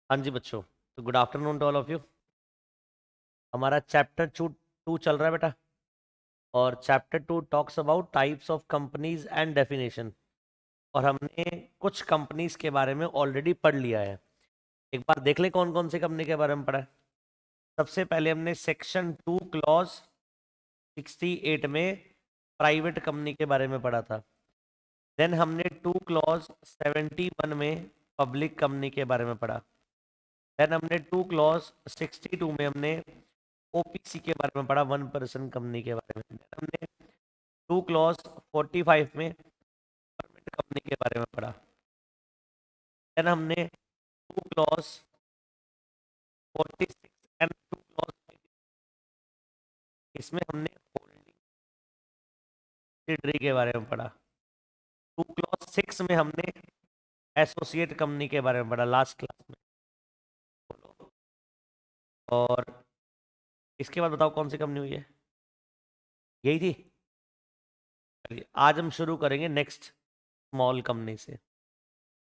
हाँ जी बच्चों, तो good afternoon to all of you. हमारा चैप्टर टू चल रहा है बेटा, और chapter 2 talks about types of companies and definition. और हमने कुछ कंपनीज के बारे में ऑलरेडी पढ़ लिया है। एक बार देख ले कौन कौन सी कंपनी के बारे में पढ़ा है। सबसे पहले हमने सेक्शन 2 क्लॉज 68 में प्राइवेट कंपनी के बारे में पढ़ा था। देन हमने 2 क्लॉज 71 में पब्लिक कंपनी के बारे में पढ़ा। देन हमने 2 क्लॉज 62 में हमने ओपीसी के बारे में पढ़ा, 1% कंपनी के बारे में। Then हमने 2 क्लॉज 45 में गवर्नमेंट कंपनी के बारे में पढ़ा। देन हमने 2 क्लॉज 46 एंड 2 क्लॉज, इसमें हमने होल्डिंग सब्सिडरी के बारे में पढ़ा। 2 क्लॉज 6 में हमने एसोसिएट कंपनी के बारे में पढ़ा लास्ट क्लास में। और इसके बाद बताओ कौन सी कंपनी हुई है, यही थी। चलिए आज हम शुरू करेंगे नेक्स्ट स्मॉल कंपनी से,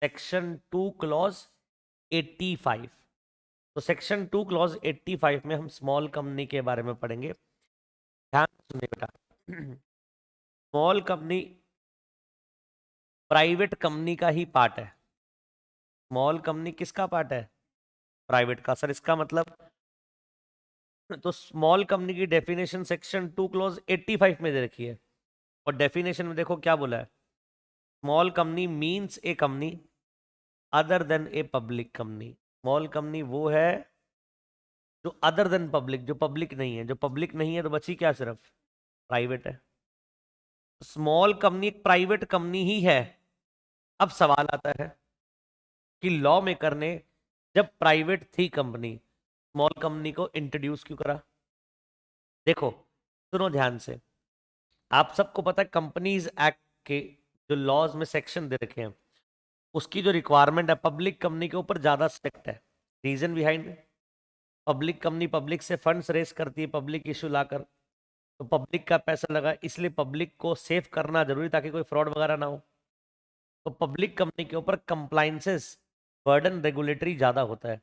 सेक्शन 2 क्लॉज 85। तो सेक्शन 2 क्लॉज 85 में हम स्मॉल कंपनी के बारे में पढ़ेंगे। ध्यान से सुनिए बेटा, स्मॉल कंपनी प्राइवेट कंपनी का ही पार्ट है। स्मॉल कंपनी किसका पार्ट है? प्राइवेट का। सर इसका मतलब, तो स्मॉल कंपनी की डेफिनेशन सेक्शन 2 क्लॉज 85 में दे रखी है। और डेफिनेशन में देखो क्या बोला है, small company means A company other than a public company. Small company वो है जो अदर देन पब्लिक, जो पब्लिक नहीं है। जो पब्लिक नहीं है तो बची क्या, सिर्फ प्राइवेट है। स्मॉल कंपनी एक प्राइवेट कंपनी ही है। अब सवाल आता है कि लॉ मेकर ने जब प्राइवेट थी कंपनी, स्मॉल कंपनी को इंट्रोड्यूस क्यों करा? देखो सुनो ध्यान से, आप सबको पता है कंपनीज एक्ट के जो लॉज में सेक्शन दे रखे हैं, उसकी जो रिक्वायरमेंट है पब्लिक कंपनी के ऊपर ज्यादा स्ट्रिक्ट है। Reason behind, public company public से फंड्स रेस करती है, पब्लिक इशू लाकर, तो पब्लिक का पैसा लगा, इसलिए पब्लिक को सेव करना जरूरी ताकि कोई फ्रॉड वगैरह ना हो। तो पब्लिक कंपनी के ऊपर कंप्लाइंसेस बर्डन रेगुलेटरी ज्यादा होता है।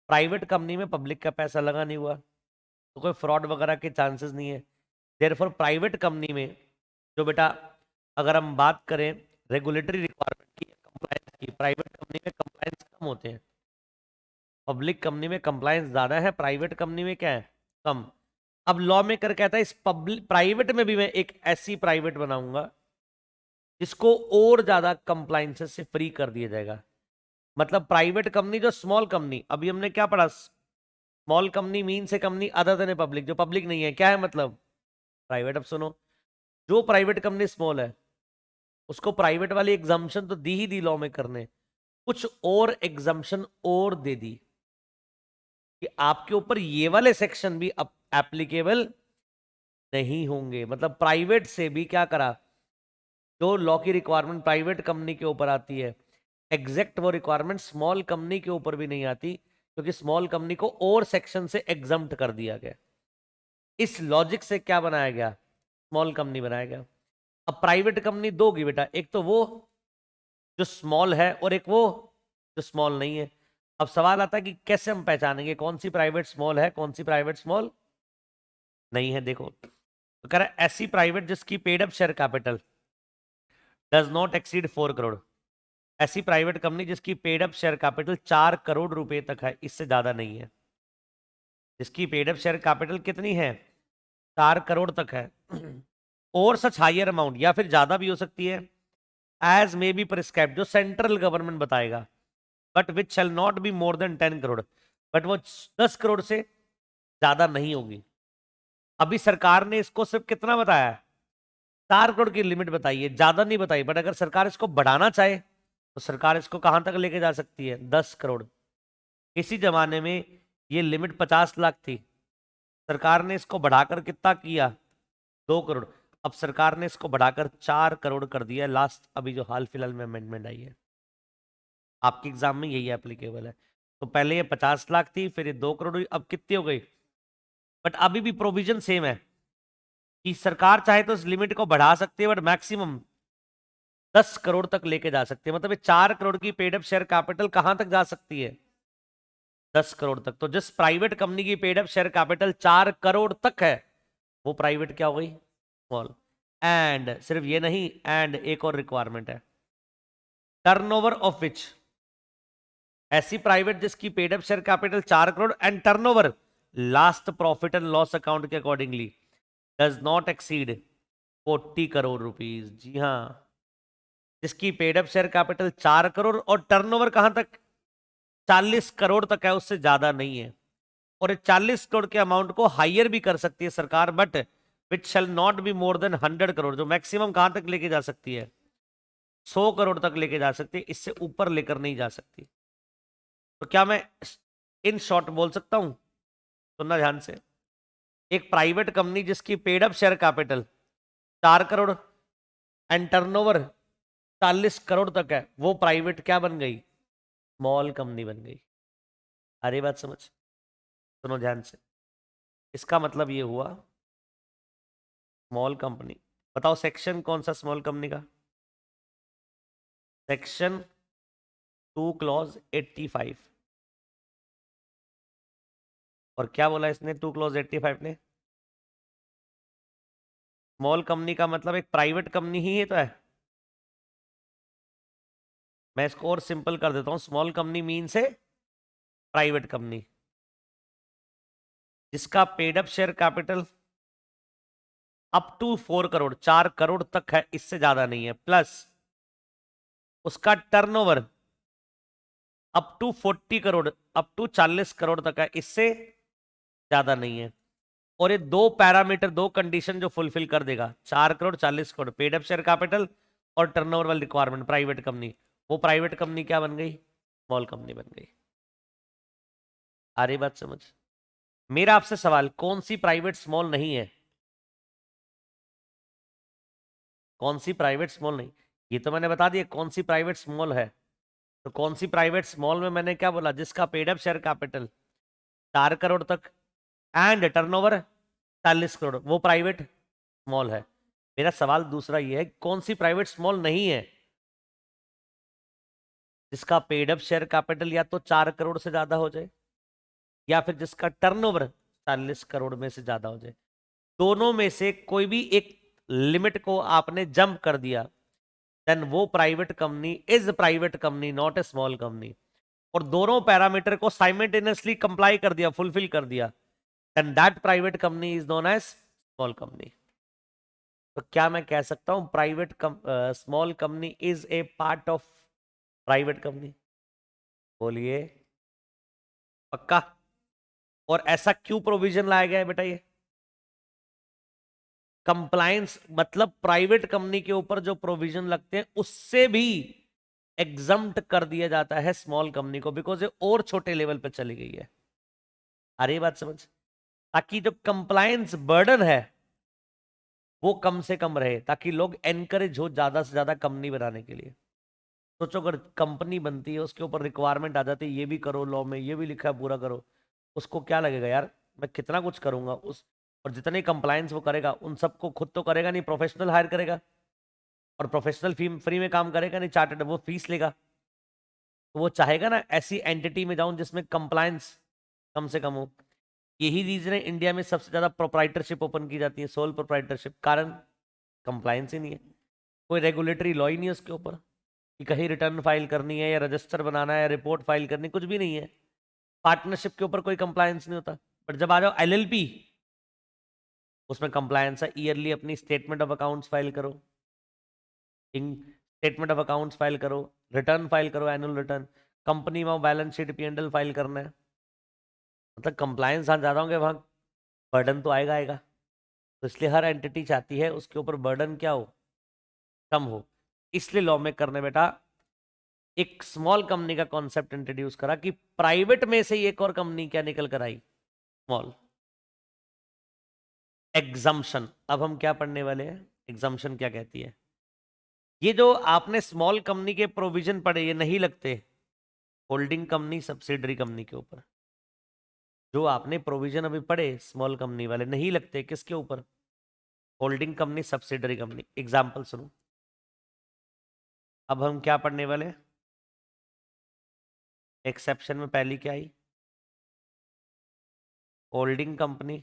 प्राइवेट कंपनी में पब्लिक का पैसा लगा नहीं हुआ तो कोई फ्रॉड वगैरह के चांसेस नहीं है। देयरफॉर प्राइवेट कंपनी में जो बेटा, अगर हम बात करें रेगुलेटरी रिक्वायरमेंट की, कंप्लायंस की, प्राइवेट कंपनी में कंप्लायंस कम होते हैं। पब्लिक कंपनी में कंप्लायंस ज्यादा है, प्राइवेट कंपनी में क्या है, कम। अब लॉ मेकर कहता है इस पब्लिक प्राइवेट में भी मैं एक ऐसी प्राइवेट बनाऊंगा जिसको और ज्यादा कंप्लायंसेस से फ्री कर दिया जाएगा। मतलब प्राइवेट कंपनी जो स्मॉल कंपनी, अभी हमने क्या पढ़ा, small company means A company other than a public, जो पब्लिक नहीं है, क्या है मतलब, प्राइवेट। अब सुनो, जो प्राइवेट कंपनी स्मॉल है उसको प्राइवेट वाली एग्जाम्पशन तो दी ही दी लॉ मेकर ने, कुछ और एग्जाम्पशन और दे दी कि आपके ऊपर ये वाले सेक्शन भी एप्लीकेबल नहीं होंगे। मतलब प्राइवेट से भी क्या करा, जो लॉ की रिक्वायरमेंट प्राइवेट कंपनी के ऊपर आती है, एग्जैक्ट वो रिक्वायरमेंट स्मॉल कंपनी के ऊपर भी नहीं आती, क्योंकि स्मॉल कंपनी को और सेक्शन से एग्जम्प्ट कर दिया गया। इस लॉजिक से क्या बनाया गया, स्मॉल कंपनी बनाया गया। अब प्राइवेट कंपनी दो होगी बेटा, एक तो वो जो स्मॉल है और एक वो जो स्मॉल नहीं है। अब सवाल आता है कि कैसे हम पहचानेंगे कौन सी प्राइवेट स्मॉल है, कौन सी प्राइवेट स्मॉल नहीं है। देखो तो कह रहा है ऐसी प्राइवेट जिसकी paid up share capital does not exceed 4 crore. ऐसी प्राइवेट कंपनी जिसकी paid up share capital 4 crore रुपए तक है, इससे ज्यादा नहीं है। जिसकी पेड अप शेयर कैपिटल कितनी है, 4 करोड़ तक है, और सच हायर अमाउंट, या फिर ज्यादा भी हो सकती है, एज मे बी प्रिस्क्राइब, जो सेंट्रल गवर्नमेंट बताएगा, but which shall not be more than 10 crore, but वो 10 करोड़ से ज्यादा नहीं होगी। अभी सरकार ने इसको सिर्फ कितना बताया, 4 करोड़ की लिमिट बताई है, ज्यादा नहीं बताई। बट अगर सरकार इसको बढ़ाना चाहे तो सरकार इसको कहां तक लेके जा सकती है, 10 करोड़। किसी जमाने में ये लिमिट 50 लाख थी, सरकार ने इसको बढ़ाकर कितना किया, 2 करोड़। अब सरकार ने इसको बढ़ाकर 4 करोड़ कर दिया, लास्ट अभी जो हाल फिलहाल में अमेंडमेंट आई है। आपके एग्जाम में यही एप्लीकेबल है। तो पहले ये 50 लाख थी, फिर ये 2 करोड़ हुई, अब कितनी हो गई। बट अभी भी प्रोविजन सेम है कि सरकार चाहे तो इस लिमिट को बढ़ा सकती है, बट मैक्सिमम 10 करोड़ तक लेके जा सकती है। मतलब ये 4 करोड़ की पेड अप शेयर कैपिटल कहां तक जा सकती है, 10 करोड़ तक। तो जिस प्राइवेट कंपनी की paid up share capital 4 crore तक है वो प्राइवेट क्या हो गई, स्मॉल। एंड सिर्फ ये नहीं, एंड एक और रिक्वायरमेंट है, टर्नओवर ऑफ विच, ऐसी प्राइवेट जिसकी paid up share capital 4 crore and turnover last profit and loss account के accordingly does not exceed 40 crore rupees. जी हां, जिसकी paid up share capital 4 crore और टर्नओवर कहां तक, 40 करोड़ तक है, उससे ज्यादा नहीं है। और 40 करोड़ के अमाउंट को हायर भी कर सकती है सरकार, but which shall not be more than 100 crore, जो मैक्सिमम कहां तक लेके जा सकती है, 100 करोड़ तक लेके जा सकती है, इससे ऊपर लेकर नहीं जा सकती। तो क्या मैं इन शॉर्ट बोल सकता हूं, सुनना ध्यान से, एक प्राइवेट कंपनी जिसकी paid up share capital 4 crore and turnover 40 crore तक है, वो प्राइवेट क्या बन गई, स्मॉल कंपनी बन गई। अरे बात समझ, सुनो ध्यान से, इसका मतलब ये हुआ स्मॉल कंपनी, बताओ सेक्शन कौन सा स्मॉल कंपनी का, सेक्शन 2 क्लॉज 85। और क्या बोला इसने 2 क्लॉज 85 ने, स्मॉल कंपनी का मतलब एक प्राइवेट कंपनी ही है तो है। मैं इसको और सिंपल कर देता हूं, स्मॉल कंपनी मीन से प्राइवेट कंपनी जिसका paid up share capital up to 4 crore, 4 crore तक है, इससे ज्यादा नहीं है, प्लस उसका turnover up to 40 crore, up to 40 crore तक है, इससे ज्यादा नहीं है। और ये दो पैरामीटर, दो कंडीशन जो फुलफिल कर देगा, 4 crore 40 crore paid up share capital और टर्नओवर वाली रिक्वायरमेंट, प्राइवेट कंपनी, वो प्राइवेट कंपनी क्या बन गई, स्मॉल कंपनी बन गई। आ रही बात समझ। मेरा आपसे सवाल, कौन सी प्राइवेट स्मॉल नहीं है, कौन सी प्राइवेट स्मॉल नहीं, ये तो मैंने बता दिया कौन सी प्राइवेट स्मॉल है। तो कौन सी प्राइवेट स्मॉल में मैंने क्या बोला, जिसका paid up share capital 4 crore तक एंड टर्नओवर 40 करोड़, वो प्राइवेट स्मॉल है। मेरा सवाल दूसरा ये है, कौन सी प्राइवेट स्मॉल नहीं है, जिसका पेड अप शेयर कैपिटल या तो 4 करोड़ से ज्यादा हो जाए या फिर जिसका टर्नओवर 40 करोड़ में से ज्यादा हो जाए। दोनों में से कोई भी एक लिमिट को आपने जंप कर दिया, देन वो private company is private company, not a small company. और दोनों पैरामीटर को साइमल्टेनियसली कंप्लाई कर दिया, फुलफिल कर दिया, then that private company is known as small company. तो क्या मैं कह सकता हूं private small company is a part of private company, बोलिए पक्का। और ऐसा क्यों प्रोविजन लाया गया है बेटा, ये कंप्लायंस, मतलब प्राइवेट कंपनी के ऊपर जो प्रोविजन लगते हैं उससे भी एग्जम्प्ट कर दिया जाता है स्मॉल कंपनी को, बिकॉज ये और छोटे लेवल पे चली गई है। अरे बात समझ, ताकि जो कंप्लायंस बर्डन है वो कम से कम रहे, ताकि लोग एनकरेज हो ज्यादा से ज्यादा कंपनी बनाने के लिए। सोचो अगर कंपनी बनती है, उसके ऊपर रिक्वायरमेंट आ जाती है, ये भी करो, लॉ में ये भी लिखा है पूरा करो, उसको क्या लगेगा यार, मैं कितना कुछ करूंगा उस, और जितने कंप्लायंस वो करेगा उन सबको खुद तो करेगा नहीं, प्रोफेशनल हायर करेगा, और प्रोफेशनल फी फ्री में काम करेगा नहीं, चार्टर्ड वो फीस लेगा। तो वो चाहेगा ना ऐसी एंटिटी में जाऊं जिसमें कंप्लायंस कम से कम हो। यही रीजन है इंडिया में सबसे ज्यादा प्रोप्राइटरशिप ओपन की जाती है, सोल प्रोप्राइटरशिप, कारण कंप्लायंस ही नहीं है, कोई रेगुलेटरी लॉ ही नहीं है उसके ऊपर कि कहीं रिटर्न फाइल करनी है या रजिस्टर बनाना है या रिपोर्ट फाइल करनी, कुछ भी नहीं है। पार्टनरशिप के ऊपर कोई कंप्लायंस नहीं होता। बट जब आ जाओ एलएलपी, उसमें कंप्लायंस है, ईयरली अपनी स्टेटमेंट ऑफ अकाउंट्स फाइल करो, स्टेटमेंट ऑफ अकाउंट्स फाइल करो, रिटर्न फाइल करो, एनुअल रिटर्न, कंपनी में बैलेंस शीट पी&एल फाइल करना है। मतलब कंप्लायंस जहाँ ज्यादा होंगे वहां बर्डन तो आएगा आएगा। तो इसलिए हर एंटिटी चाहती है उसके ऊपर बर्डन क्या हो, कम हो। इसलिए लॉ में करने बेटा एक स्मॉल कंपनी का कॉन्सेप्ट इंट्रोड्यूस करा कि प्राइवेट में से ही एक और कंपनी क्या निकल कर आई, स्मॉल। एग्जम्पशन, अब हम क्या पढ़ने वाले हैं, एग्जम्पशन क्या कहती है। ये जो आपने स्मॉल कंपनी के प्रोविजन पढ़े ये नहीं लगते होल्डिंग कंपनी सब्सिडरी कंपनी के ऊपर, जो आपने प्रोविजन अभी पढ़े स्मॉल कंपनी वाले नहीं लगते किसके ऊपर, holding company subsidiary company. Example सुनो, अब हम क्या पढ़ने वाले, एक्सेप्शन में पहली क्या आई, holding company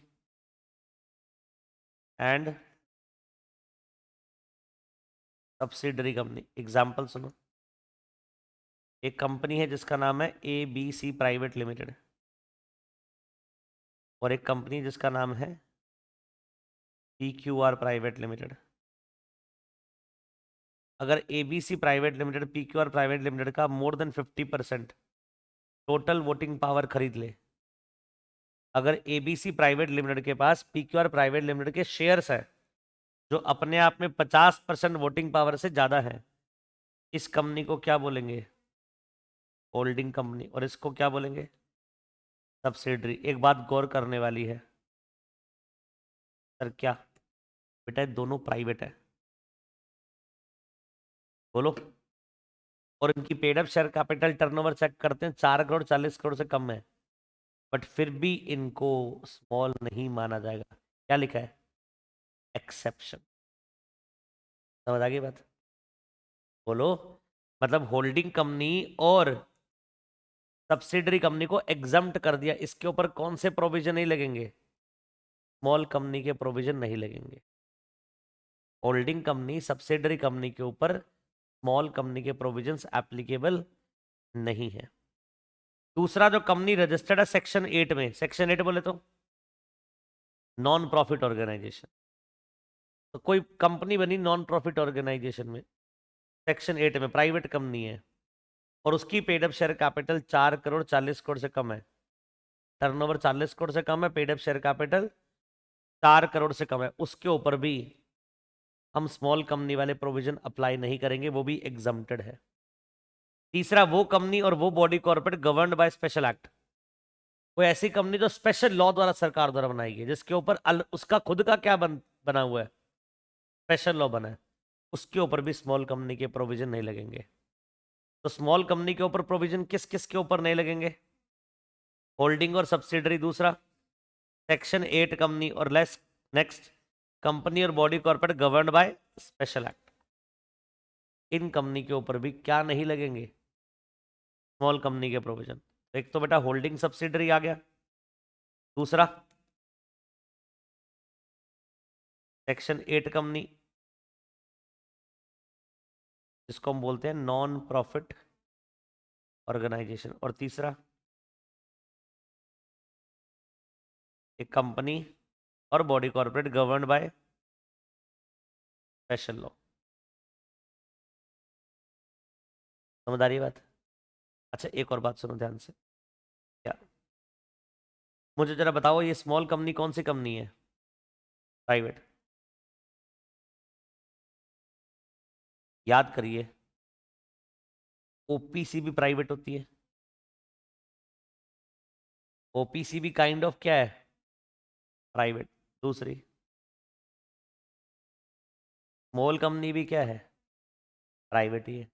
and subsidiary company. Example सुनो, एक कंपनी है जिसका नाम है ABC प्राइवेट लिमिटेड, और एक कंपनी जिसका नाम है PQR प्राइवेट लिमिटेड। अगर ABC private limited PQR private limited का more than 50% total voting power खरीद ले, अगर ABC प्राइवेट लिमिटेड के पास PQR प्राइवेट लिमिटेड के शेयर्स है जो अपने आप में 50% वोटिंग पावर से ज्यादा है, इस कंपनी को क्या बोलेंगे? Holding company. और इसको क्या बोलेंगे? सब्सिडरी। एक बात गौर करने वाली है सर, क्या? बेटा ये दोनों प्राइवेट है, बोलो। और इनकी paid up share capital turnover check करते हैं, 4 करोड़ 40 करोड़ से कम है, बट फिर भी इनको स्मॉल नहीं माना जाएगा। क्या लिखा है? एक्सेप्शन। समझ आ गई बात? बोलो। मतलब होल्डिंग कंपनी और सब्सिडरी कंपनी को एग्जम्प्ट कर दिया, इसके ऊपर कौन से प्रोविजन नहीं लगेंगे? स्मॉल कंपनी के प्रोविजन नहीं लगेंगे। होल्डिंग कंपनी सब्सिडरी कंपनी के ऊपर स्मॉल कंपनी के प्रोविजंस एप्लीकेबल नहीं है। दूसरा, जो कंपनी रजिस्टर्ड है सेक्शन 8 में, सेक्शन 8 बोले तो नॉन प्रॉफिट ऑर्गेनाइजेशन। तो कोई कंपनी बनी नॉन प्रॉफिट ऑर्गेनाइजेशन में, सेक्शन 8 में प्राइवेट कंपनी है, और उसकी paid up share capital 4 crore 40 crore से कम है, टर्नओवर 40 करोड़ से कम है, paid up share capital 4 crore से कम है, उसके ऊपर भी हम स्मॉल कंपनी वाले प्रोविजन अप्लाई नहीं करेंगे, वो भी एग्जम्प्टेड है। तीसरा, वो कंपनी और वो body corporate governed by special act, कोई ऐसी कंपनी जो स्पेशल लॉ द्वारा सरकार द्वारा बनाई गई, जिसके ऊपर उसका खुद का क्या बना हुआ है, स्पेशल लॉ बना है, उसके ऊपर भी स्मॉल कंपनी के प्रोविजन नहीं लगेंगे। तो स्मॉल कंपनी के ऊपर प्रोविजन किस किस के ऊपर नहीं लगेंगे? होल्डिंग और सब्सिडरी। दूसरा, सेक्शन 8 कंपनी, और लेस नेक्स्ट, कंपनी और body corporate governed by special act. In company के ऊपर भी क्या नहीं लगेंगे? स्मॉल कंपनी के प्रोविजन। एक तो बेटा होल्डिंग सब्सिडरी आ गया, दूसरा सेक्शन 8 कंपनी जिसको हम बोलते हैं नॉन प्रॉफिट ऑर्गेनाइजेशन, और तीसरा एक कंपनी और body corporate governed by special law. समझ आ रही है बात? अच्छा, एक और बात सुनो ध्यान से। क्या? मुझे जरा बताओ, ये स्मॉल कंपनी कौन सी कंपनी है? प्राइवेट। याद करिए, ओपीसी भी प्राइवेट होती है। ओपीसी भी काइंड ऑफ क्या है? प्राइवेट। दूसरी, स्मॉल कंपनी भी क्या है? प्राइवेट ही है।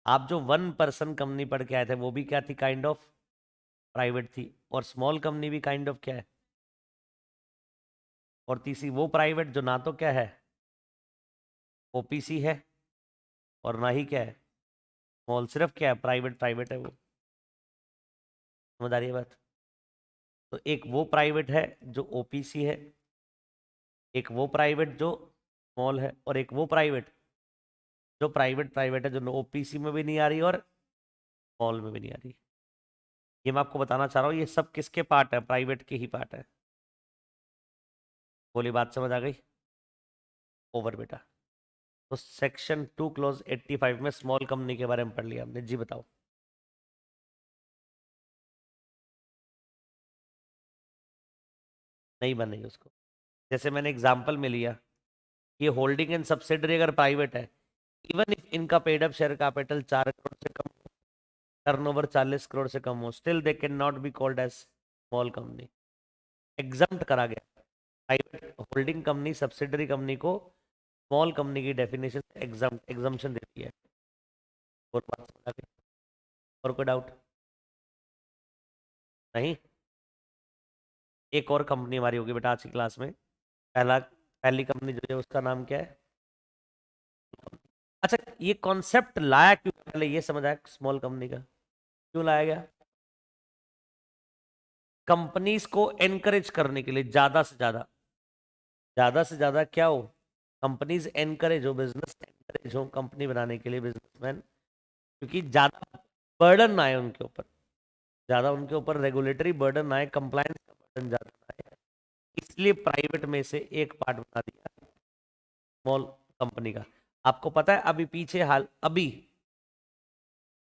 आप जो 1 पर्सन कंपनी पढ़ के आए थे, वो भी क्या थी? काइंड ऑफ प्राइवेट थी। और स्मॉल कंपनी भी काइंड ऑफ क्या है? और तीसरी वो प्राइवेट जो ना तो क्या है, ओपीसी है, और ना ही क्या है, स्मॉल, सिर्फ क्या है, प्राइवेट प्राइवेट है वो। समझ आ रही है बात? तो एक वो प्राइवेट है जो ओपीसी है, एक वो प्राइवेट जो स्मॉल है, और एक वो प्राइवेट जो प्राइवेट प्राइवेट है, जो ओपीसी में भी नहीं आ रही और स्मॉल में भी नहीं आ रही। ये मैं आपको बताना चाह रहा हूँ, ये सब किसके पार्ट है? प्राइवेट के ही पार्ट है। बोली बात समझ आ गई? ओवर बेटा। तो सेक्शन 2 क्लॉज 85 में स्मॉल कंपनी के बारे में पढ़ लिया हमने। जी बताओ। नहीं बनेगी उसको। जैसे मैंने एग्जांपल में लिया, ये होल्डिंग एंड सब्सिडरी अगर प्राइवेट है, इवन इफ इनका paid up share capital 4 crore से कम, टर्नओवर 40 करोड़ से कम हो, still they can not be called as small company. Exempt करा गया। Private holding company subsidiary company को स्मॉल कंपनी की डेफिनेशन एग्जम्पशन देती है। और बात समझ आ गई? और कोई डाउट? नहीं। एक और कंपनी हमारी होगी बेटा आज की क्लास में। पहली कंपनी जो है उसका नाम क्या है? अच्छा, ये कॉन्सेप्ट लाया क्यों, पहले ये समझ आया स्मॉल कंपनी का क्यों लाया गया? कंपनीज को एनकरेज करने के लिए ज्यादा से ज्यादा क्या हो, कंपनीज एनकरेज हो, बिजनेस एनकरेज हो कंपनी बनाने के लिए, बिजनेसमैन, क्योंकि ज्यादा बर्डन ना आए उनके ऊपर, ज्यादा उनके ऊपर रेगुलेटरी बर्डन ना आए, कंप्लायंस का बर्डन ज्यादा ना आए, इसलिए प्राइवेट में से एक पार्ट बना दिया स्मॉल कंपनी का। आपको पता है अभी पीछे हाल अभी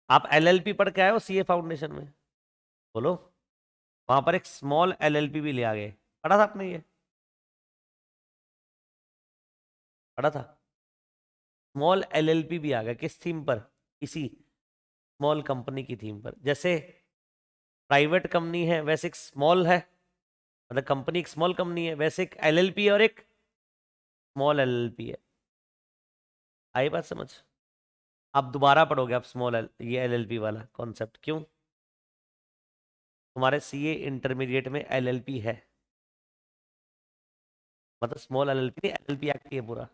आप एलएलपी पढ़ के आए हो सीए फाउंडेशन में, बोलो, वहां पर एक स्मॉल एलएलपी भी ले आ गए, पढ़ा था आपने, ये पढ़ा था, स्मॉल एलएलपी भी आ गया, किस थीम पर, इसी स्मॉल कंपनी की थीम पर। जैसे प्राइवेट कंपनी है वैसे एक स्मॉल है, मतलब कंपनी एक स्मॉल कंपनी है, वैसे एक एलएलपी है और एक स्मॉल एलएलपी है। आई बात समझ? आप दोबारा पढ़ोगे आप ये एलएलपी वाला कॉन्सेप्ट, क्यों? तुम्हारे सीए इंटरमीडिएट में एलएलपी है, मतलब स्मॉल एलएलपी नहीं, एलएलपी एक्ट है पूरा।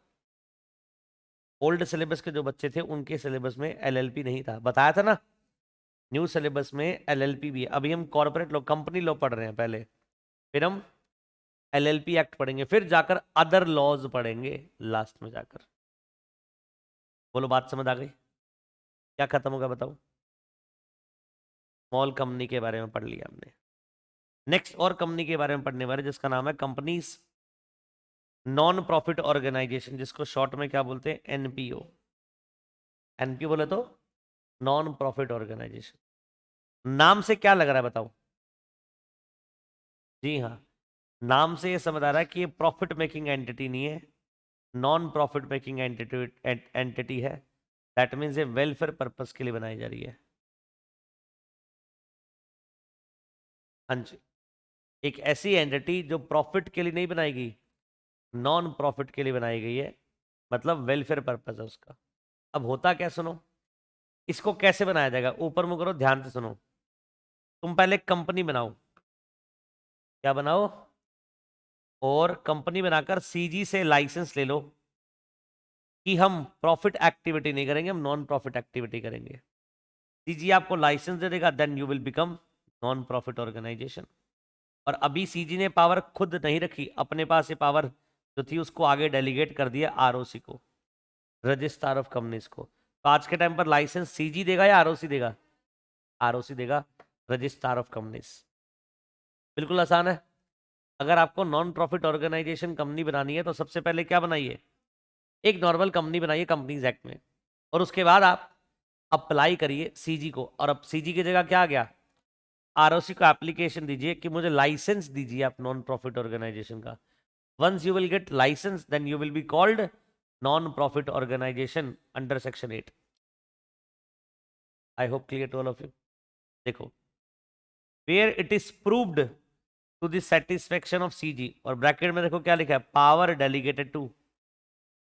ओल्ड सिलेबस के जो बच्चे थे उनके सिलेबस में एलएलपी नहीं था, बताया था ना, न्यू सिलेबस में एलएलपी भी है। अभी हम कॉर्पोरेट लॉ, कंपनी लॉ पढ़ रहे हैं पहले, फिर हम एलएलपी एक्ट पढ़ेंगे, फिर जाकर अदर लॉज पढ़ेंगे लास्ट में जाकर। बोलो बात समझ आ गई? क्या खत्म होगा बताओ? स्मॉल कंपनी के बारे में पढ़ लिया हमने। नेक्स्ट और कंपनी के बारे में पढ़ने वाले जिसका नाम है कंपनीज नॉन प्रॉफिट ऑर्गेनाइजेशन, जिसको शॉर्ट में क्या बोलते हैं, एनपीओ। एनपीओ बोले तो नॉन प्रॉफिट ऑर्गेनाइजेशन। नाम से क्या लग रहा है बताओ? जी हाँ, नाम से ये समझ आ रहा है कि ये प्रॉफिट मेकिंग एंटिटी नहीं है, नॉन प्रॉफिट मेकिंग एंटिटी है। दैट मीन्स ये वेलफेयर पर्पस के लिए बनाई जा रही है। हाँ जी, एक ऐसी एंटिटी जो प्रॉफिट के लिए नहीं बनाई गई, नॉन प्रॉफिट के लिए बनाई गई है, मतलब वेलफेयर पर्पस है उसका। अब होता क्या, सुनो, इसको कैसे बनाया जाएगा, ऊपर मुंह करो, ध्यान से सुनो। तुम पहले एक कंपनी बनाओ, क्या बनाओ, और कंपनी बनाकर सीजी से लाइसेंस ले लो कि हम प्रॉफिट एक्टिविटी नहीं करेंगे, हम नॉन प्रॉफिट एक्टिविटी करेंगे। सीजी आपको लाइसेंस दे देगा, then you will become non profit organisation. और अभी सीजी ने पावर खुद नहीं रखी, अपने पास ये पावर जो थी उसको आगे डेलीगेट कर दिया आरओसी को, रजिस्ट्रार ऑफ कंपनीज को। तो आज के टाइम पर लाइसेंस सीजी देगा या आरओसी देगा? आरओसी देगा, रजिस्ट्रार ऑफ कंपनीज। बिल्कुल आसान है। अगर आपको नॉन प्रॉफिट ऑर्गेनाइजेशन कंपनी बनानी है तो सबसे पहले क्या बनाइए, एक नॉर्मल कंपनी बनाइए कंपनीज एक्ट में, और उसके बाद आप अप्लाई करिए सीजी को। और अब सीजी की जगह क्या आ गया, आरओसी को एप्लीकेशन दीजिए कि मुझे लाइसेंस दीजिए आप नॉन प्रॉफिट ऑर्गेनाइजेशन का। Once you will get licence then you will be called non profit organisation under section 8। I hope clear to all of you. देखो, where it is proved to the satisfaction of CG, और bracket में देखो क्या लिखा है, power delegated to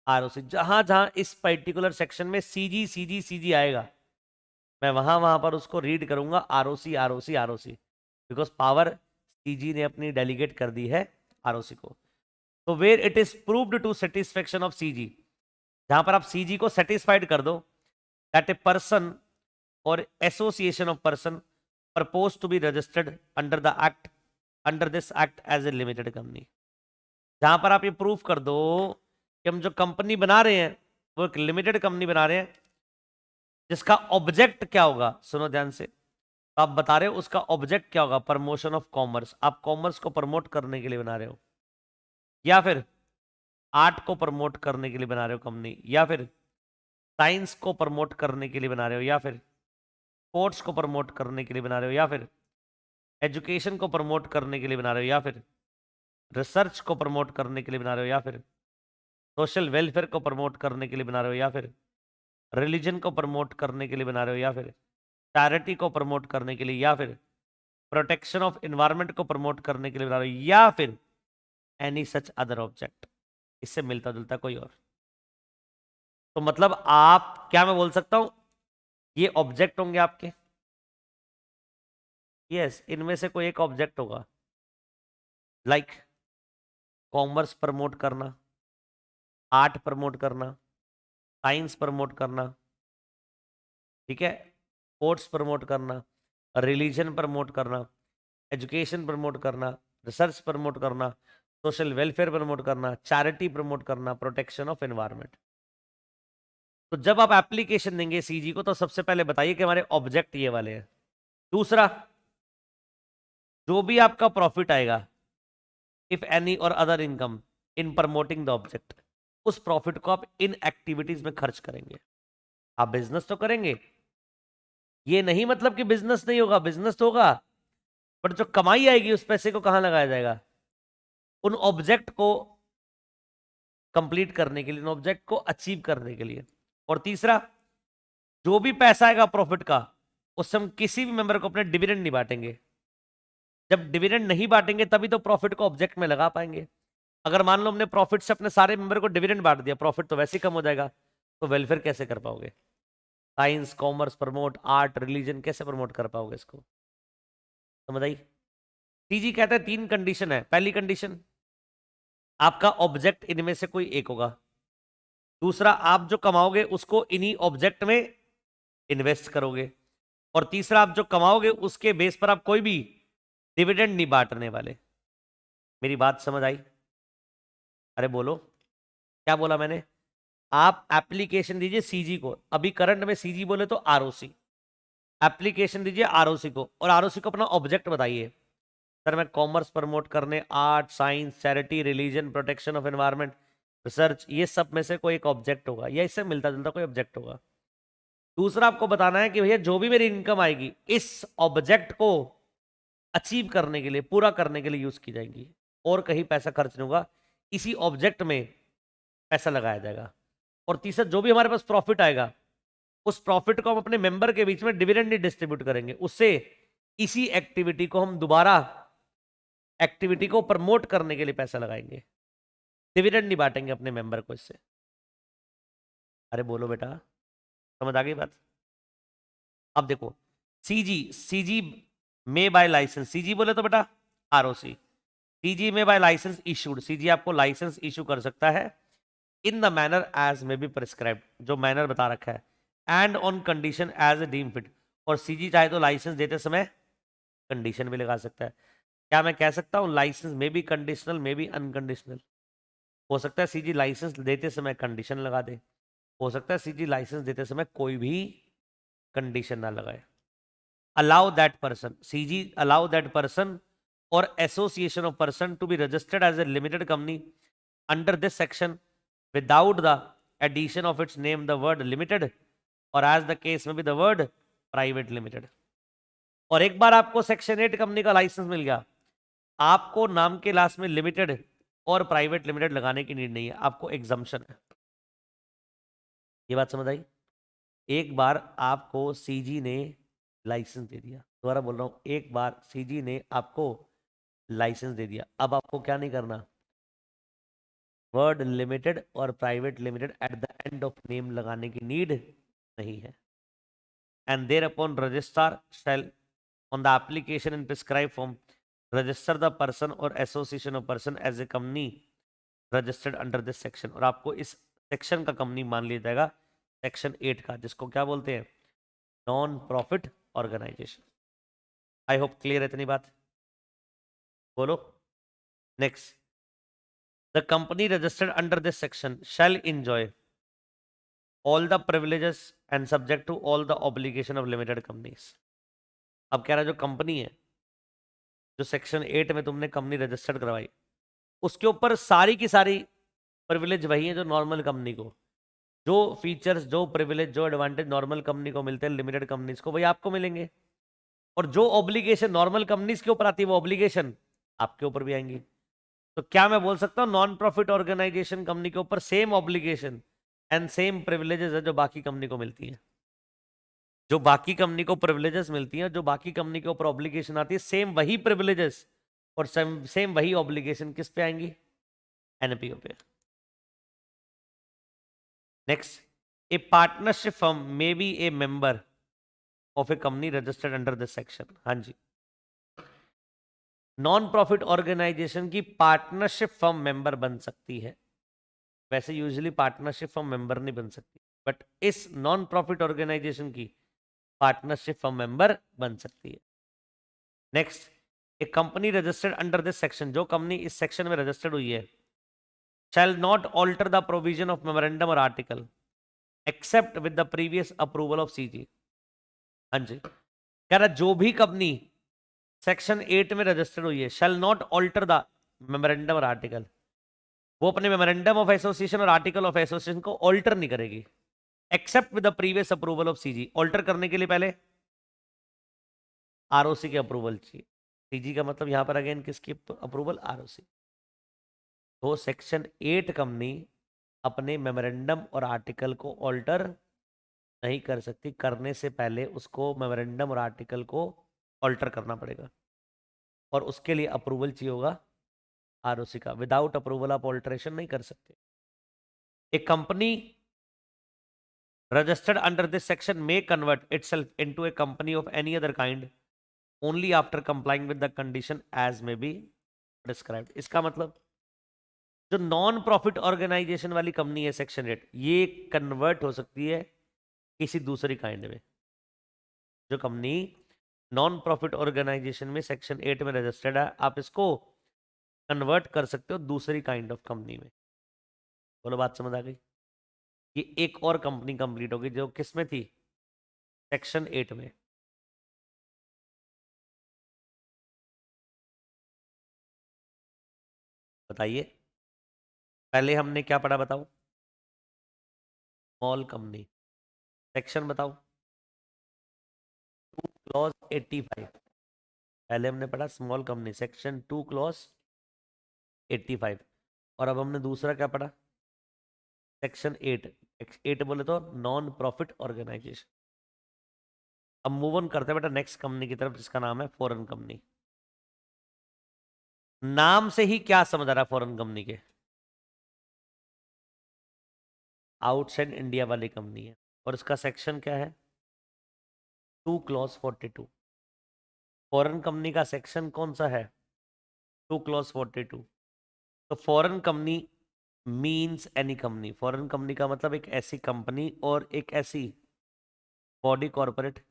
ROC. जहां जहां इस पर्टिकुलर सेक्शन में सीजी सीजी सीजी आएगा, मैं वहां वहां पर उसको रीड करूंगा ROC ROC ROC, because power CG ने अपनी डेलीगेट कर दी है आरओसी को। तो where it is proved to satisfaction of CG, जहां पर आप सीजी को सेटिस्फाइड कर दो दैट ए पर्सन और association of person propose to be registered under the act, under this act as a limited company. जहां पर आप ये प्रूफ कर दो कि हम जो कंपनी बना रहे हैं वो एक लिमिटेड कंपनी बना रहे हैं, जिसका ऑब्जेक्ट क्या होगा, सुनो ध्यान से, तो आप बता रहे हो उसका ऑब्जेक्ट क्या होगा, प्रमोशन ऑफ कॉमर्स, आप कॉमर्स को प्रमोट करने के लिए बना रहे हो, या फिर आर्ट को प्रमोट करने के लिए बना रहे हो कंपनी, या फिर साइंस को प्रमोट करने के लिए बना रहे हो, या फिर स्पोर्ट्स को प्रमोट करने के लिए बना रहे हो, या फिर एजुकेशन को प्रमोट करने के लिए बना रहे हो, या फिर रिसर्च को प्रमोट करने के लिए बना रहे हो, या फिर सोशल वेलफेयर को प्रमोट करने के लिए बना रहे हो, या फिर रिलीजन को प्रमोट करने के लिए बना रहे हो, या फिर चैरिटी को प्रमोट करने के लिए, या फिर प्रोटेक्शन ऑफ एनवायरनमेंट को प्रमोट करने के लिए बना रहे हो, या फिर एनी सच अदर ऑब्जेक्ट, इससे मिलता जुलता कोई और। तो मतलब आप क्या, मैं बोल सकता हूं ये ऑब्जेक्ट होंगे आपके, यस, इनमें से कोई एक ऑब्जेक्ट होगा, लाइक कॉमर्स प्रमोट करना, आर्ट प्रमोट करना, साइंस प्रमोट करना, ठीक है, स्पोर्ट्स प्रमोट करना, रिलीजन प्रमोट करना, एजुकेशन प्रमोट करना, रिसर्च प्रमोट करना, सोशल वेलफेयर प्रमोट करना, चैरिटी प्रमोट करना, प्रोटेक्शन ऑफ एनवायरनमेंट। तो जब आप एप्लीकेशन देंगे सीजी को तो सबसे पहले बताइए कि हमारे ऑब्जेक्ट ये वाले हैं। दूसरा, जो भी आपका प्रॉफिट आएगा, इफ एनी और other income in promoting the object, उस प्रॉफिट को आप इन एक्टिविटीज में खर्च करेंगे। आप बिजनेस तो करेंगे, ये नहीं मतलब कि बिजनेस नहीं होगा, बिजनेस तो होगा, बट जो कमाई आएगी उस पैसे को कहां लगाया जाएगा? उन ऑब्जेक्ट को कंप्लीट करने के लिए, उन ऑब्जेक्ट को अचीव करने के लिए। और तीसरा, जो भी पैसा आएगा प्रॉफिट का, उससे हम किसी भी मेंबर को अपने डिविडेंड नहीं बांटेंगे। जब डिविडेंड नहीं बांटेंगे तभी तो प्रॉफिट को ऑब्जेक्ट में लगा पाएंगे। अगर मान लो हमने प्रॉफिट से अपने सारे मेंबर को डिविडेंड बांट दिया, प्रॉफिट तो वैसे ही कम हो जाएगा, तो वेलफेयर कैसे कर पाओगे? Science, commerce promote, art, religion कैसे प्रमोट कर पाओगे इसको? समझ आई? टीजी कहता है 3 कंडीशन है। पहली कंडीशन, आपका ऑब्जेक्ट इनमें से कोई एक होगा। दूसरा, आप जो कमाओगे उसको इन्हीं ऑब्जेक्ट में इन्वेस्ट करोगे। और तीसरा, आप जो कमाओगे उसके बेस पर आप कोई भी डिविडेंड नहीं बांटने वाले। मेरी बात समझ आई? अरे बोलो, क्या बोला मैंने? आप एप्लीकेशन दीजिए सीजी को, अभी करंट में सीजी बोले तो आरओसी, एप्लीकेशन दीजिए आरओसी को, और आरओसी को अपना ऑब्जेक्ट बताइए। सर मैं कॉमर्स प्रमोट करने, art, science, charity, religion, protection of environment, research, ये सब में से कोई एक ऑब्जेक्ट होगा या इससे मिलता जुलता कोई ऑब्जेक्ट होगा। दूसरा, आपको बताना है कि भैया जो भी मेरी इनकम आएगी इस ऑब्जेक्ट को अचीव करने के लिए, पूरा करने के लिए यूज की जाएगी, और कहीं पैसा खर्च नहीं होगा, इसी ऑब्जेक्ट में पैसा लगाया जाएगा। और तीसरा, जो भी हमारे पास प्रॉफिट आएगा उस प्रॉफिट को हम अपने मेंबर के बीच में डिविडेंड नहीं डिस्ट्रीब्यूट करेंगे, उससे इसी एक्टिविटी को हम दोबारा एक्टिविटी को प्रमोट करने के लिए पैसा लगाएंगे, डिविडेंड नहीं बांटेंगे अपने मेंबर को इससे। अरे बोलो बेटा, समझ आ गई बात? अब देखो, सीजी, सीजी में बाय लाइसेंस, सीजी बोले तो बेटा आरओसी, सीजी में बाय लाइसेंस इशूड, सीजी आपको लाइसेंस इशू कर सकता है in the manner as may be prescribed, जो मैनर बता रखा है, and on condition as a deem fit. और सीजी चाहे तो लाइसेंस देते समय कंडीशन भी लगा सकता है। क्या मैं कह सकता हूं लाइसेंस में भी कंडीशनल, में भी अनकंडीशनल? हो सकता है सीजी लाइसेंस देते समय कंडीशन लगा दे, हो सकता है सीजी लाइसेंस देते समय कोई भी कंडीशन ना लगाए। Allow that person, CG allow that person और association of person to be registered as a limited company under this section without the addition of its name the word limited, or as the case may be the word private limited। और एक बार आपको section 8 company का licence मिल गया, आपको नाम के last में limited और प्राइवेट लिमिटेड लगाने की नीड नहीं है, आपको एग्जम्पशन है। ये बात समझ आई? एक बार आपको सीजी ने लाइसेंस दे दिया, दोबारा बोल रहा हूं, एक बार सीजी ने आपको लाइसेंस दे दिया, अब आपको क्या नहीं करना, वर्ड लिमिटेड और private limited at the end of name लगाने की नीड नहीं है। And thereupon registrar shall on the application in prescribe form register the person और association of person as a company registered under this section. और आपको इस section का company मान लिया जाएगा, सेक्शन 8 का, जिसको क्या बोलते हैं, non profit organisation. I hope clear है इतनी बात? बोलो next. The company registered under this section shall enjoy all the privileges and subject to all the obligation of limited companies। अब कह रहा है जो कंपनी है, जो सेक्शन 8 में तुमने कंपनी रजिस्टर्ड करवाई, उसके ऊपर सारी की सारी प्रिविलेज वही है जो नॉर्मल कंपनी को, जो फीचर्स, जो प्रिविलेज, जो एडवांटेज नॉर्मल कंपनी को मिलते हैं लिमिटेड कंपनीज को, वही आपको मिलेंगे। और जो ऑब्लिगेशन नॉर्मल कंपनीज के ऊपर आती है वो ऑब्लिगेशन आपके ऊपर भी आएंगी। तो क्या मैं बोल सकता हूं नॉन प्रॉफिट ऑर्गेनाइजेशन कंपनी के ऊपर same obligation and same privileges है जो बाकी कंपनी को मिलती है? जो बाकी कंपनी को प्रिविलेजेस मिलती हैं, जो बाकी कंपनी के ऊपर ऑब्लिगेशन आती है, सेम वही प्रिविलेजेस और सेम वही ऑब्लिगेशन किस पे आएंगी? एनपीओ पे। Next, A partnership firm may be A member of A company registered under this section. हाँ जी, नॉन प्रॉफिट ऑर्गेनाइजेशन की पार्टनरशिप फर्म मेंबर बन सकती है, वैसे यूजुअली पार्टनरशिप फर्म मेंबर नहीं बन सकती, बट इस नॉन प्रॉफिट ऑर्गेनाइजेशन की पार्टनरशिप फर्म मेंबर बन सकती है। Next, A company registered under this section, जो कंपनी इस सेक्शन में रजिस्टर्ड हुई है, shall not alter the provision of memorandum or article except with the previous approval of CG। हाँ जी, कह रहा जो भी कंपनी सेक्शन 8 में रजिस्टर्ड हुई है, shall not alter the memorandum और आर्टिकल, वो अपने मेमोरेंडम ऑफ एसोसिएशन और आर्टिकल ऑफ एसोसिएशन को ऑल्टर नहीं करेगी, except with the previous approval of CG. Alter करने के लिए पहले आरओसी की अप्रूवल चाहिए। सीजी का मतलब यहां पर अगेन किसकी अप्रूवल? आरओसी। तो सेक्शन 8 कंपनी अपने मेमोरेंडम और आर्टिकल को ऑल्टर नहीं कर सकती, करने से पहले उसको मेमोरेंडम और आर्टिकल को ऑल्टर करना पड़ेगा और उसके लिए अप्रूवल चाहिए होगा आरओसी का। विदाउट अप्रूवल आप ऑल्टरेशन नहीं कर सकते। एक company registered under this section may convert itself into a company of any other kind only after complying with the condition as may be described। इसका मतलब जो नॉन प्रॉफिट ऑर्गेनाइजेशन वाली company है सेक्शन 8, ये कन्वर्ट हो सकती है किसी दूसरी काइंड में। जो कंपनी नॉन प्रॉफिट ऑर्गेनाइजेशन में सेक्शन 8 में रजिस्टर्ड है, आप इसको कन्वर्ट कर सकते हो दूसरी काइंड ऑफ कंपनी में। बोलो बात समझ आ गई? ये एक और कंपनी कंप्लीट होगी जो किस में थी? सेक्शन 8 में। बताइए, पहले हमने क्या पढ़ा बताओ? Small company. सेक्शन बताओ? 2 क्लॉज 85। पहले हमने पढ़ा स्मॉल कंपनी, सेक्शन 2 क्लॉज 85। और अब हमने दूसरा क्या पढ़ा? सेक्शन 8। 8 बोले तो नॉन प्रॉफिट ऑर्गेनाइजेशन। अब मूव ऑन करते हैं बेटा नेक्स्ट कंपनी की तरफ, जिसका नाम है फॉरेन कंपनी। नाम से ही क्या समझ आ रहा है फॉरेन कंपनी के? आउटसाइड इंडिया वाली कंपनी है। और इसका सेक्शन क्या है? 2 क्लॉज 42। फॉरेन कंपनी का सेक्शन कौन सा है? 2 क्लॉज 42। तो foreign company means any company. Foreign company का मतलब एक ऐसी कंपनी और एक ऐसी body corporate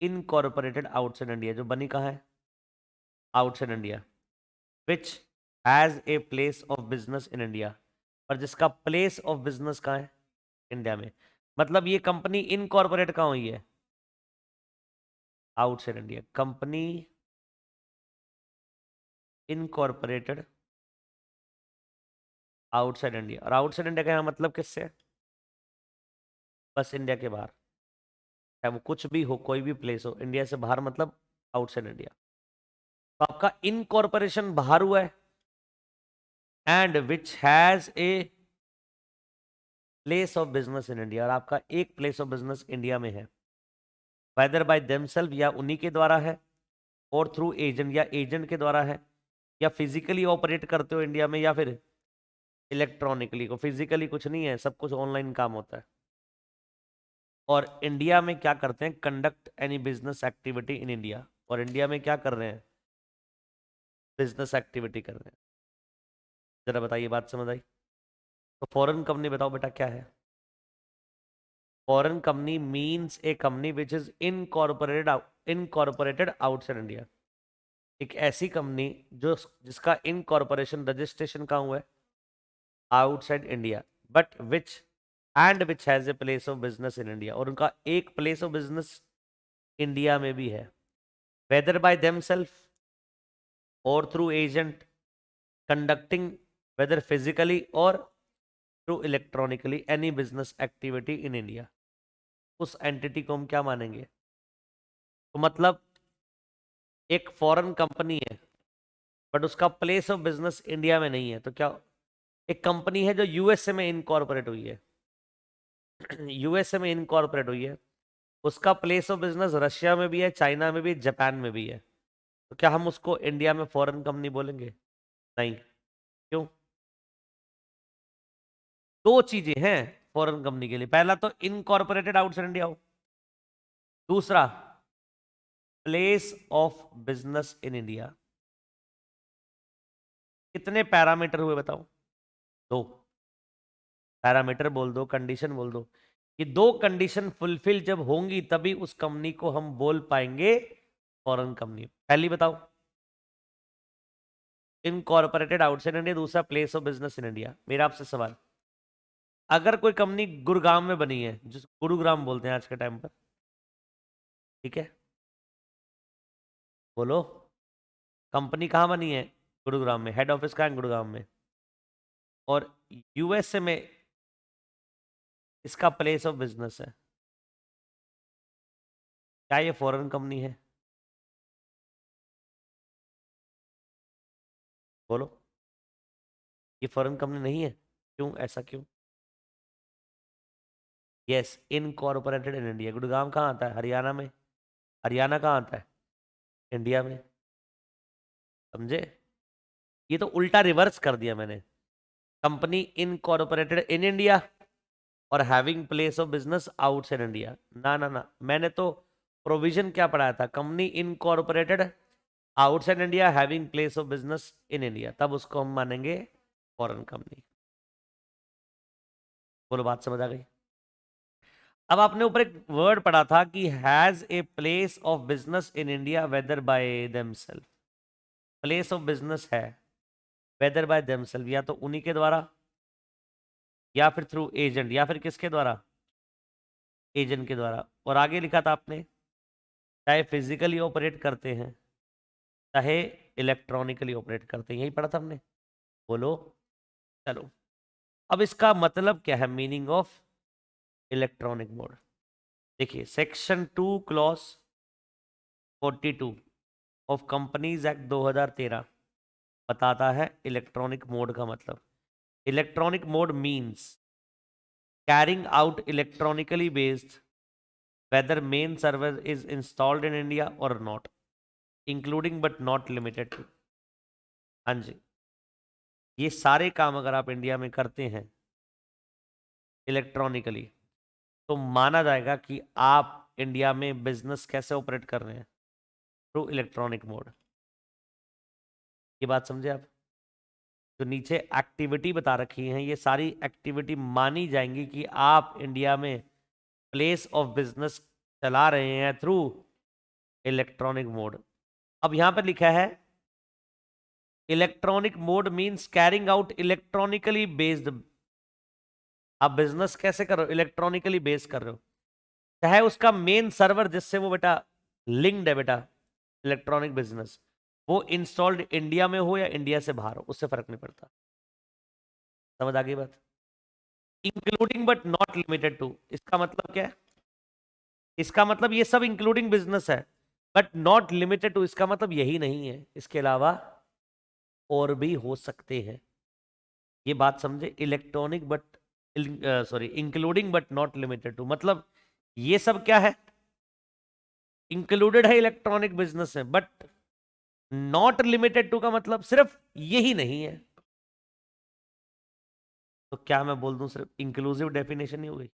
incorporated outside India, जो बनी कहाँ है? Outside India, which has a place of business in India, और जिसका प्लेस ऑफ बिजनेस कहाँ है? इंडिया में। मतलब ये कंपनी इनकॉर्पोरेट कहाँ हुई है? Outside India. Company incorporated outside India. और आउटसाइड इंडिया का यहाँ मतलब किससे है? बस इंडिया के बाहर, चाहे वो कुछ भी हो, कोई भी प्लेस हो, इंडिया से बाहर मतलब आउटसाइड इंडिया। तो आपका इनकॉर्पोरेशन बाहर हुआ है, and which has a place of business in India, और आपका एक प्लेस ऑफ बिजनेस इंडिया में है, वेदर बाय देमसेल्फ या उन्हीं के द्वारा है, और थ्रू एजेंट या एजेंट के द्वारा है, या फिजिकली ऑपरेट करते हो इंडिया में, या फिर इलेक्ट्रॉनिकली। को फिजिकली कुछ नहीं है, सब कुछ ऑनलाइन काम होता है। और इंडिया में क्या करते हैं? Conduct any business activity in India. और इंडिया में क्या कर रहे हैं? बिजनेस एक्टिविटी कर रहे हैं। जरा बताइए, बात समझ आई? तो फॉरेन कंपनी बताओ बेटा क्या है? Foreign company means A company which is incorporated outside India. एक ऐसी कंपनी जो जिसका इनकॉर्पोरेशन रजिस्ट्रेशन कहाँ हुआ है? Outside India, but which has a place of business in India, और उनका एक प्लेस ऑफ बिजनेस इंडिया में भी है, whether by themselves or through agent, conducting whether physically or through electronically any business activity in India. उस एंटिटी को हम क्या मानेंगे? तो मतलब एक फॉरेन कंपनी है बट उसका प्लेस ऑफ बिजनेस इंडिया में नहीं है, तो क्या? एक कंपनी है जो यूएसए में इनकॉर्पोरेट हुई है, यूएसए में इनकॉर्पोरेट हुई है, उसका प्लेस ऑफ बिजनेस रशिया में भी है, चाइना में भी, जापान में भी है, तो क्या हम उसको इंडिया में फॉरेन कंपनी बोलेंगे? नहीं। क्यों? दो चीजें हैं फॉरेन कंपनी के लिए, पहला तो इनकॉर्पोरेटेड आउटसाइड इंडिया हो, दूसरा place of business in India. कितने पैरामीटर हुए बताओ? दो पैरामीटर बोल दो, कंडीशन बोल दो। कि दो कंडीशन फुलफिल जब होंगी तभी उस कंपनी को हम बोल पाएंगे फॉरेन कंपनी। पहली बताओ? इनकॉर्पोरेटेड आउटसाइड इंडिया, दूसरा place of business in India. मेरा आपसे सवाल, अगर कोई कंपनी गुरुग्राम में बनी है, जिस गुरुग्राम बोलते हैं आज के टाइम पर, ठीक है, बोलो, कंपनी कहाँ बनी है? गुरुग्राम में। हेड ऑफिस कहाँ है? गुरुग्राम में। और यूएसए में इसका प्लेस ऑफ बिजनेस है, क्या ये फॉरेन कंपनी है? बोलो, ये फॉरेन कंपनी नहीं है। क्यों, ऐसा क्यों? Yes, incorporated in India. Gurgaon कहाँ आता है? हरियाणा में। हरियाणा कहाँ आता है? इंडिया में। समझे? ये तो उल्टा रिवर्स कर दिया मैंने। कंपनी इनकॉर्पोरेटेड इन इंडिया और having place of business outside India. ना ना ना, मैंने तो प्रोविजन क्या पढ़ाया था? Company incorporated outside India having place of business in India, तब उसको हम मानेंगे फॉरेन कंपनी। बोलो, बात समझ आ गई? अब आपने ऊपर एक वर्ड पढ़ा था कि has a place of business in India whether by themselves. Place of business है वेदर बाय देमसेल्फ, या तो उन्हीं के द्वारा, या फिर थ्रू एजेंट, या फिर किसके द्वारा? एजेंट के द्वारा। और आगे लिखा था आपने, चाहे फिजिकली ऑपरेट करते हैं चाहे इलेक्ट्रॉनिकली ऑपरेट करते हैं, यही पढ़ा था हमने। बोलो। चलो, अब इसका मतलब क्या है, मीनिंग ऑफ इलेक्ट्रॉनिक मोड? देखिए, section 2 clause 42 of companies act 2013 बताता है इलेक्ट्रॉनिक मोड का मतलब। Electronic mode means carrying out electronically based whether main server is installed in India or not, including but not limited to. हाँ जी, ये सारे काम अगर आप इंडिया में करते हैं इलेक्ट्रॉनिकली, तो माना जाएगा कि आप इंडिया में बिजनेस कैसे ऑपरेट कर रहे हैं, थ्रू इलेक्ट्रॉनिक मोड। ये बात समझे आप? जो नीचे एक्टिविटी बता रखी है, ये सारी एक्टिविटी मानी जाएंगी कि आप इंडिया में प्लेस ऑफ बिजनेस चला रहे हैं थ्रू इलेक्ट्रॉनिक मोड। अब यहां पर लिखा है electronic mode means carrying out electronically based. आप बिजनेस कैसे कर रहे हो? इलेक्ट्रॉनिकली बेस्ड कर रहे हो, चाहे उसका मेन सर्वर जिससे वो बेटा लिंक्ड है बेटा इलेक्ट्रॉनिक बिजनेस, वो इंस्टॉल्ड इंडिया में हो या इंडिया से बाहर हो, उससे फर्क नहीं पड़ता। समझ आ गई बात? Including but not limited to, इसका मतलब क्या है? इसका मतलब ये सब इंक्लूडिंग बिजनेस है, बट नॉट लिमिटेड टू इसका मतलब यही नहीं है, इसके अलावा और भी हो सकते हैं। ये बात समझे? Electronic but, sorry, including but not limited to, मतलब ये सब क्या है? इंक्लूडेड है इलेक्ट्रॉनिक बिजनेस है, बट नॉट लिमिटेड टू का मतलब सिर्फ यही नहीं है। तो क्या मैं बोल दूं सिर्फ इंक्लूसिव डेफिनेशन ही हो गई?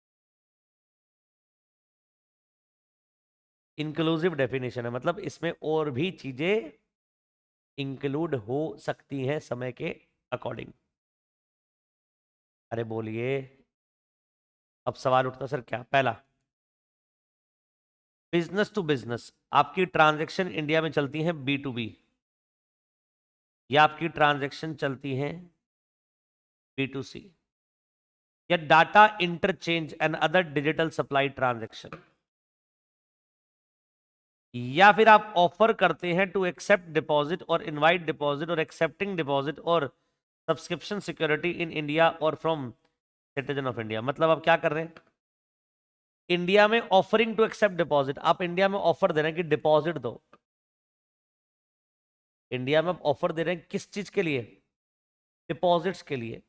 इंक्लूसिव डेफिनेशन है, मतलब इसमें और भी चीजें इंक्लूड हो सकती हैं समय के अकॉर्डिंग। अरे बोलिए। अब सवाल उठता सर क्या? पहला, बिजनेस टू बिजनेस, आपकी ट्रांजैक्शन इंडिया में चलती है B2B, या आपकी ट्रांजैक्शन चलती है B2C, या data interchange and other digital supply transaction, या फिर आप ऑफर करते हैं टू एक्सेप्ट डिपॉजिट और इनवाइट डिपॉजिट और एक्सेप्टिंग डिपॉजिट और सब्सक्रिप्शन सिक्योरिटी इन इंडिया और फ्रॉम सिटीजन ऑफ इंडिया। मतलब आप क्या कर रहे हैं? इंडिया में ऑफरिंग टू एक्सेप्ट डिपॉजिट, आप इंडिया में ऑफर दे रहे हैं कि डिपॉजिट दो। इंडिया में ऑफर दे रहे हैं किस चीज के लिए? डिपॉजिट्स के लिए,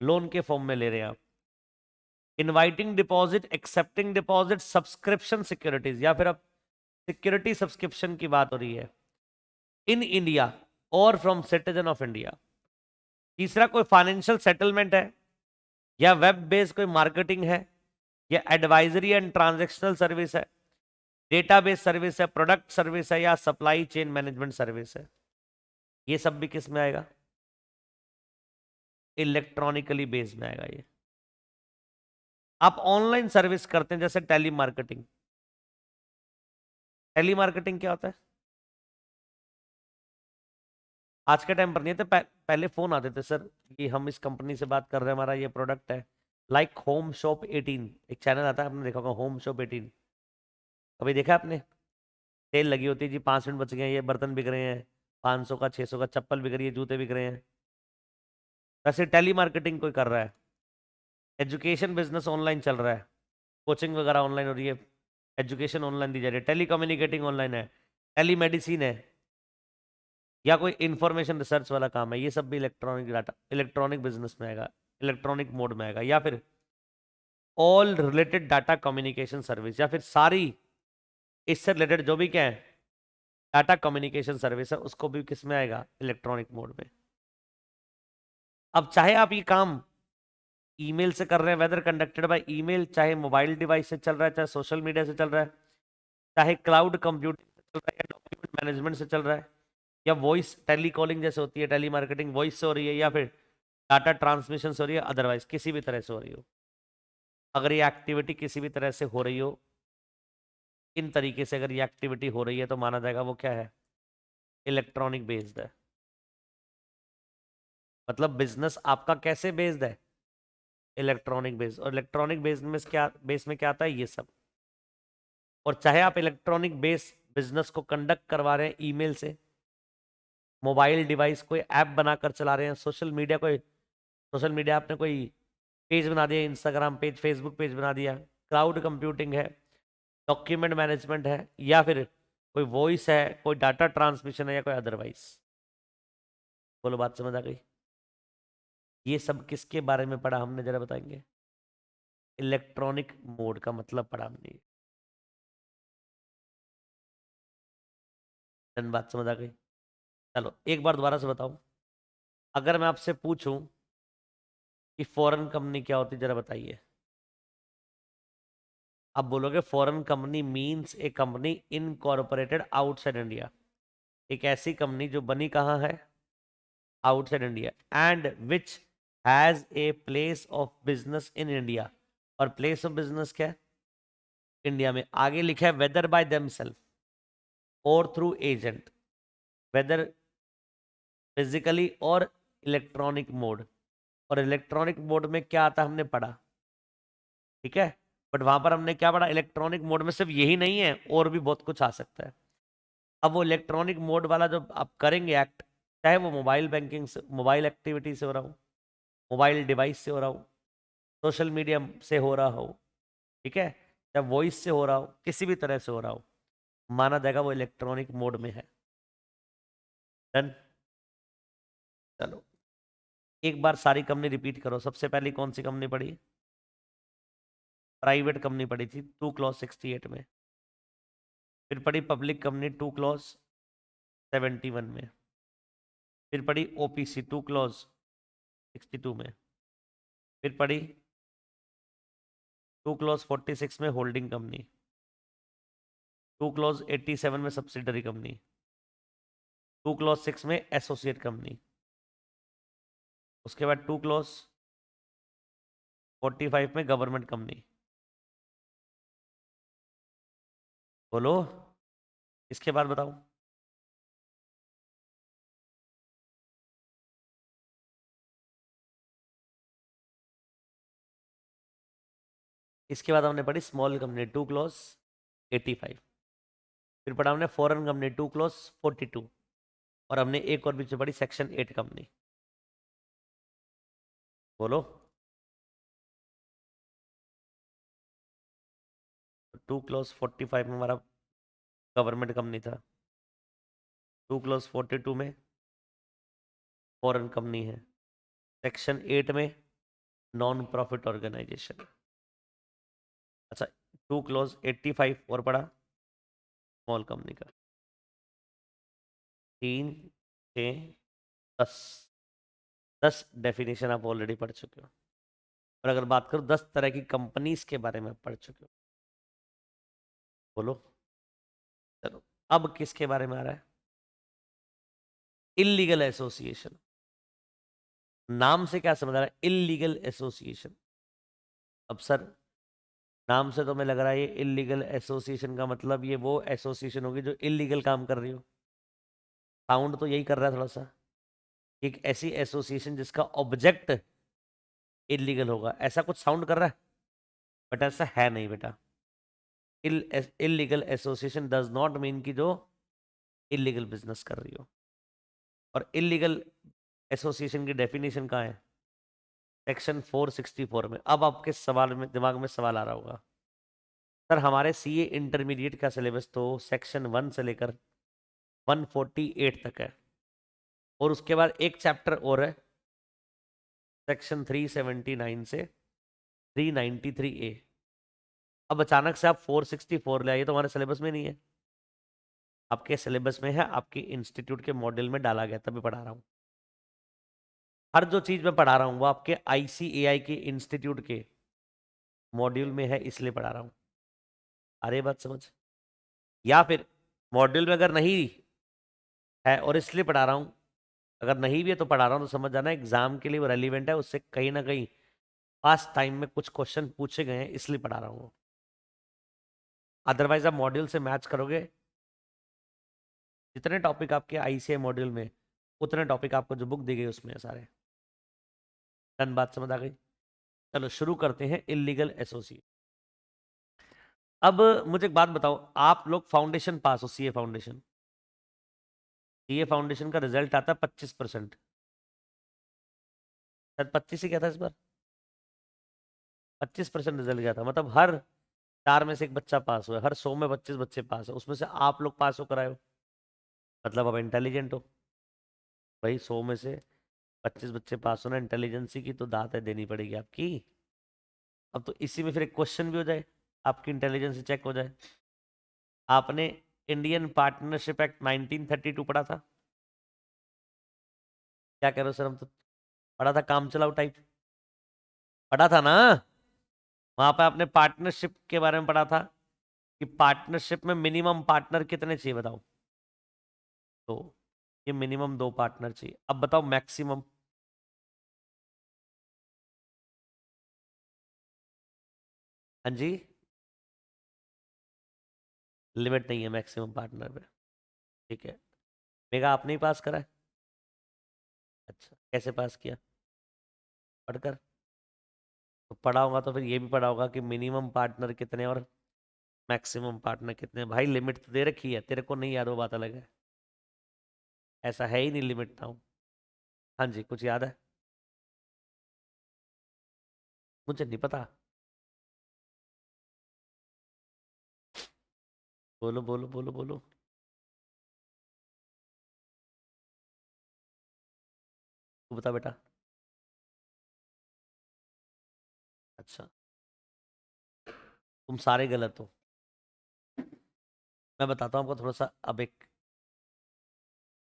लोन के फॉर्म में ले रहे हैं आप। Inviting deposit, accepting deposit, subscription securities, या फिर आप सिक्योरिटी सब्सक्रिप्शन की बात हो रही है इन इंडिया और फ्रॉम सिटीजन ऑफ इंडिया। तीसरा, कोई फाइनेंशियल सेटलमेंट है, या वेब बेस्ड कोई मार्केटिंग है, या एडवाइजरी एंड ट्रांजैक्शनल सर्विस है, डेटाबेस सर्विस है, प्रोडक्ट सर्विस है, या सप्लाई चेन मैनेजमेंट सर्विस है। ये सब भी किस में आएगा? इलेक्ट्रॉनिकली बेस्ड में आएगा ये। आप ऑनलाइन सर्विस करते हैं जैसे टेली मार्केटिंग। टेली मार्केटिंग क्या होता है? आज के टाइम पर नहीं थे, पहले फोन आते थे सर कि हम इस कंपनी से बात कर रहे हैं, हमारा ये प्रोडक्ट है। लाइक होम शॉप 18 एक चैनल आता है, आपने देखा होगा, होम शॉप 18। कभी देखा आपने? सेल लगी होती है जी, 5 मिनट बच गए हैं, ये बर्तन बिक रहे हैं 500 का, 600 का, चप्पल बिक रही है, जूते बिक रहे हैं। वैसे टेली मार्केटिंग कोई कर रहा है, एजुकेशन बिजनेस ऑनलाइन चल रहा है, कोचिंग वगैरह ऑनलाइन हो रही है, एजुकेशन ऑनलाइन दी जा रही है, टेली कम्युनिकेटिंग ऑनलाइन है, टेली मेडिसिन है, या कोई इंफॉर्मेशन रिसर्च वाला काम है, ये सब भी इलेक्ट्रॉनिक डाटा, इलेक्ट्रॉनिक बिजनेस में आएगा, इलेक्ट्रॉनिक मोड में आएगा। या फिर all related data communication service, या फिर सारी इससे रिलेटेड जो भी क्या है डाटा कम्युनिकेशन सर्विस है, उसको भी किस में आएगा? इलेक्ट्रॉनिक मोड में। अब चाहे आप ये काम ईमेल से कर रहे हैं, वेदर कंडक्टेड बाय ईमेल, चाहे मोबाइल डिवाइस से चल रहा है, चाहे सोशल मीडिया से चल रहा है, चाहे क्लाउड कंप्यूटिंग से चल रहा है, या डॉक्यूमेंट मैनेजमेंट से चल रहा है, या वॉइस टेली कॉलिंग जैसे होती है, टेली मार्केटिंग वॉइस से हो रही है, या फिर डाटा ट्रांसमिशन से हो रही है, अदरवाइज किसी भी तरह से हो रही हो, अगर ये एक्टिविटी किसी भी तरह से हो रही हो, इन तरीके से अगर ये एक्टिविटी हो रही है, तो माना जाएगा वो क्या है? इलेक्ट्रॉनिक बेस्ड है। मतलब बिजनेस आपका कैसे बेस्ड है? Electronic based. और इलेक्ट्रॉनिक बेस में क्या आता है? ये सब। और चाहे आप इलेक्ट्रॉनिक बेस बिजनेस को कंडक्ट करवा रहे हैं ईमेल से, मोबाइल डिवाइस कोई ऐप बनाकर चला रहे हैं, सोशल मीडिया आपने कोई पेज बना दिया, इंस्टाग्राम पेज, फेसबुक पेज बना दिया, क्लाउड कंप्यूटिंग है, डॉक्यूमेंट मैनेजमेंट है, या फिर कोई वॉइस है, कोई डाटा ट्रांसमिशन है, या कोई अदरवाइज। बोलो, बात समझ आ गई? ये सब किसके बारे में पढ़ा हमने, जरा बताएंगे? इलेक्ट्रॉनिक मोड का मतलब पढ़ा हमने। डन, बात समझ आ गई? चलो एक बार दोबारा से बताओ, अगर मैं आपसे पूछूं कि फॉरेन कंपनी क्या होती है, जरा बताइए। आप बोलोगे फॉरेन कंपनी मींस ए कंपनी इनकॉर्पोरेटेड आउटसाइड इंडिया, एक ऐसी कंपनी जो बनी कहाँ है? Outside India, and which has a place of business in India. और प्लेस ऑफ बिजनेस क्या है? इंडिया में। आगे लिखा है whether by themselves or through agent, weather physically और इलेक्ट्रॉनिक मोड। और इलेक्ट्रॉनिक मोड में क्या आता है हमने पढ़ा, ठीक है? बट वहां पर हमने क्या पढ़ा? इलेक्ट्रॉनिक मोड में सिर्फ यही नहीं है, और भी बहुत कुछ आ सकता है। अब वो इलेक्ट्रॉनिक मोड वाला जो आप करेंगे एक्ट, चाहे वो मोबाइल बैंकिंग से, मोबाइल एक्टिविटी से हो रहा हो, मोबाइल डिवाइस से हो रहा हो, सोशल मीडिया से हो रहा हो, ठीक है, या वॉइस से हो रहा हो, किसी भी तरह से हो रहा हो, माना जाएगा वो इलेक्ट्रॉनिक मोड में है। डन। चलो एक बार सारी कंपनी रिपीट करो। सबसे पहले कौन सी कंपनी पढ़ी? प्राइवेट कंपनी पढ़ी थी 2 क्लॉज 68 में। फिर पढ़ी पब्लिक कंपनी 2 क्लॉज 71 में। फिर पढ़ी ओपीसी 2 क्लॉज 62 में। फिर पढ़ी 2 क्लॉज 46 में होल्डिंग कंपनी, 2 क्लॉज 87 में सब्सिडरी कंपनी, 2 क्लॉज 6 में एसोसिएट कंपनी, उसके बाद 2 क्लॉज 45 में गवर्नमेंट कंपनी। बोलो, इसके बाद बताओ। इसके बाद हमने पढ़ी स्मॉल कंपनी 2 क्लॉज 85। फिर पढ़ा हमने फॉरेन कंपनी 2 क्लॉज 42। और हमने एक और बीच में पढ़ी सेक्शन 8 कंपनी। बोलो। 2 क्लॉज 45 में हमारा गवर्नमेंट कंपनी था, 2 क्लॉज 42 में फॉरेन कंपनी है, सेक्शन 8 में नॉन प्रॉफिट ऑर्गेनाइजेशन। अच्छा, 2 क्लॉज 85 और पढ़ा स्मॉल कंपनी का। 3 6 10, 10 डेफिनेशन आप ऑलरेडी पढ़ चुके हो। और अगर बात करूं 10 तरह की कंपनीज के बारे में आप पढ़ चुके हो। बोलो। चलो अब किसके बारे में आ रहा है? Illegal association. नाम से क्या समझ आ रहा है? Illegal association. अब सर नाम से तो हमें लग रहा है ये इलीगल एसोसिएशन का मतलब ये वो एसोसिएशन होगी जो इलीगल काम कर रही हो। साउंड तो यही कर रहा है थोड़ा सा। एक ऐसी एसोसिएशन जिसका ऑब्जेक्ट इलीगल होगा, ऐसा कुछ साउंड कर रहा है, बट ऐसा है नहीं बेटा। Illegal association does not mean कि जो इलीगल बिजनेस कर रही हो। और इलीगल एसोसिएशन की डेफिनेशन कहाँ है? सेक्शन 464 में। अब आपके सवाल में दिमाग में सवाल आ रहा होगा, सर हमारे सीए इंटरमीडिएट का सिलेबस तो सेक्शन 1 से लेकर 148 तक है, और उसके बाद एक चैप्टर और है सेक्शन 379 से 393A। अब अचानक से आप 464 ले आइए, तो हमारे सिलेबस में नहीं है। आपके सिलेबस में है, आपके इंस्टीट्यूट के मॉड्यूल में डाला गया, तभी पढ़ा रहा हूँ। हर जो चीज मैं पढ़ा रहा हूँ वो आपके ICAI के इंस्टीट्यूट के मॉड्यूल में है, इसलिए पढ़ा रहा हूँ। आ रही है बात समझ? या फिर मॉड्यूल में अगर नहीं है और इसलिए पढ़ा रहा हूँ, अगर नहीं भी है तो पढ़ा रहा हूँ, तो समझ जाना एग्जाम के लिए वो रेलिवेंट है, उससे कहीं ना कहीं पास्ट टाइम में कुछ क्वेश्चन पूछे गए हैं, इसलिए पढ़ा रहा हूँ। अदरवाइज आप मॉड्यूल से मैच करोगे, जितने टॉपिक आपके ICAI मॉड्यूल में, उतने टॉपिक आपको जो बुक दी गई उसमें है सारे। डन, बात समझ आ गई? चलो शुरू करते हैं इलीगल एसोसिएट। अब मुझे एक बात बताओ, आप लोग फाउंडेशन पास हो, सीए फाउंडेशन, सीए फाउंडेशन का रिजल्ट आता है 25%, शायद 25 ही क्या था इस बार, 25% रिजल्ट गया था। मतलब हर 4 में से एक बच्चा पास हुआ है, हर 100 में 25 बच्चे पास हो, उसमें से आप लोग पास हो कराए हो, मतलब अब इंटेलिजेंट हो भाई। 100 में से 25 बच्चे पास होना, इंटेलिजेंसी की तो दात है देनी पड़ेगी आपकी। अब तो इसी में फिर एक क्वेश्चन भी हो जाए, आपकी इंटेलिजेंस चेक हो जाए। आपने इंडियन पार्टनरशिप एक्ट 1932 पढ़ा था? क्या कह रहे हो सर, हम तो पढ़ा था, काम चलाओ टाइप पढ़ा था ना। वहां पे आपने पार्टनरशिप के बारे में पढ़ा था कि पार्टनरशिप में मिनिमम पार्टनर कितने चाहिए बताओ। तो ये मिनिमम 2 पार्टनर चाहिए। अब बताओ मैक्सिमम। हाँ जी, लिमिट नहीं है मैक्सिमम पार्टनर पे। ठीक है, मेगा आपने ही पास करा है? अच्छा, कैसे पास किया? पढ़कर? तो पढ़ा होगा तो फिर ये भी पढ़ा होगा कि मिनिमम पार्टनर कितने और मैक्सिमम पार्टनर कितने। भाई लिमिट तो दे रखी है, तेरे को नहीं याद, वो बात अलग है। ऐसा है ही नहीं लिमिट ना हो। हाँ जी, कुछ याद है? मुझे नहीं पता। बोलो बोलो बोलो बोलो। तू बता बेटा। अच्छा, तुम सारे गलत हो। मैं बताता हूँ आपको थोड़ा सा। अब एक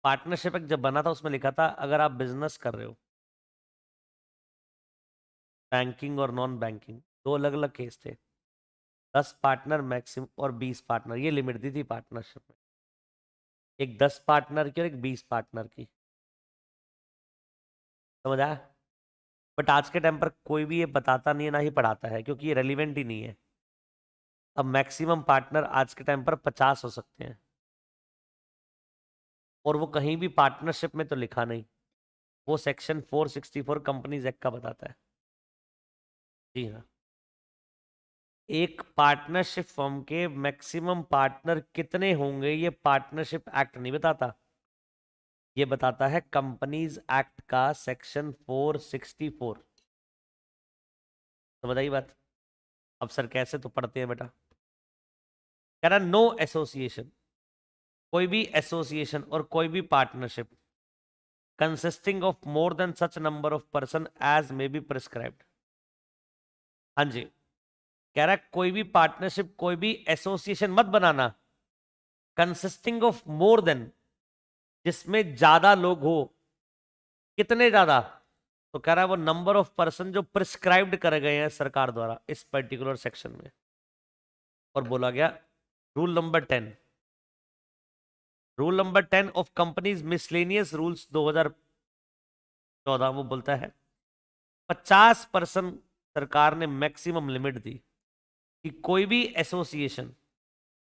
पार्टनरशिप एक जब बना था, उसमें लिखा था अगर आप बिजनेस कर रहे हो, बैंकिंग और नॉन बैंकिंग, 2 अलग अलग केस थे। 10 पार्टनर मैक्सिमम और 20 पार्टनर, ये लिमिट दी थी पार्टनरशिप में। एक 10 पार्टनर की और एक 20 पार्टनर की। समझ आया? बट आज के टाइम पर कोई भी ये बताता नहीं है, ना ही पढ़ाता है, क्योंकि ये रेलिवेंट ही नहीं है। अब मैक्सिमम पार्टनर आज के टाइम पर 50 हो सकते हैं, और वो कहीं भी पार्टनरशिप में तो लिखा नहीं। वो सेक्शन 464 कंपनीज एक्ट का बताता है। जी हाँ, एक पार्टनरशिप फर्म के मैक्सिमम पार्टनर कितने होंगे ये पार्टनरशिप एक्ट नहीं बताता, ये बताता है कंपनीज एक्ट का सेक्शन 464। समझ आई बात? अब सर कैसे, तो पढ़ते हैं बेटा। कह रहा नो एसोसिएशन, कोई भी एसोसिएशन और कोई भी partnership consisting of more than such number of person as may be prescribed. हाँ जी, कह रहा है कोई भी पार्टनरशिप, कोई भी एसोसिएशन मत बनाना कंसिस्टिंग ऑफ मोर देन, जिसमें ज्यादा लोग हो। कितने ज्यादा? तो कह रहा है वो नंबर ऑफ पर्सन जो प्रिस्क्राइब्ड करे गए हैं सरकार द्वारा इस पर्टिकुलर सेक्शन में। और बोला गया rule number 10 of companies miscellaneous rules 2014, वो बोलता है 50% सरकार ने मैक्सिमम लिमिट दी कि कोई भी एसोसिएशन,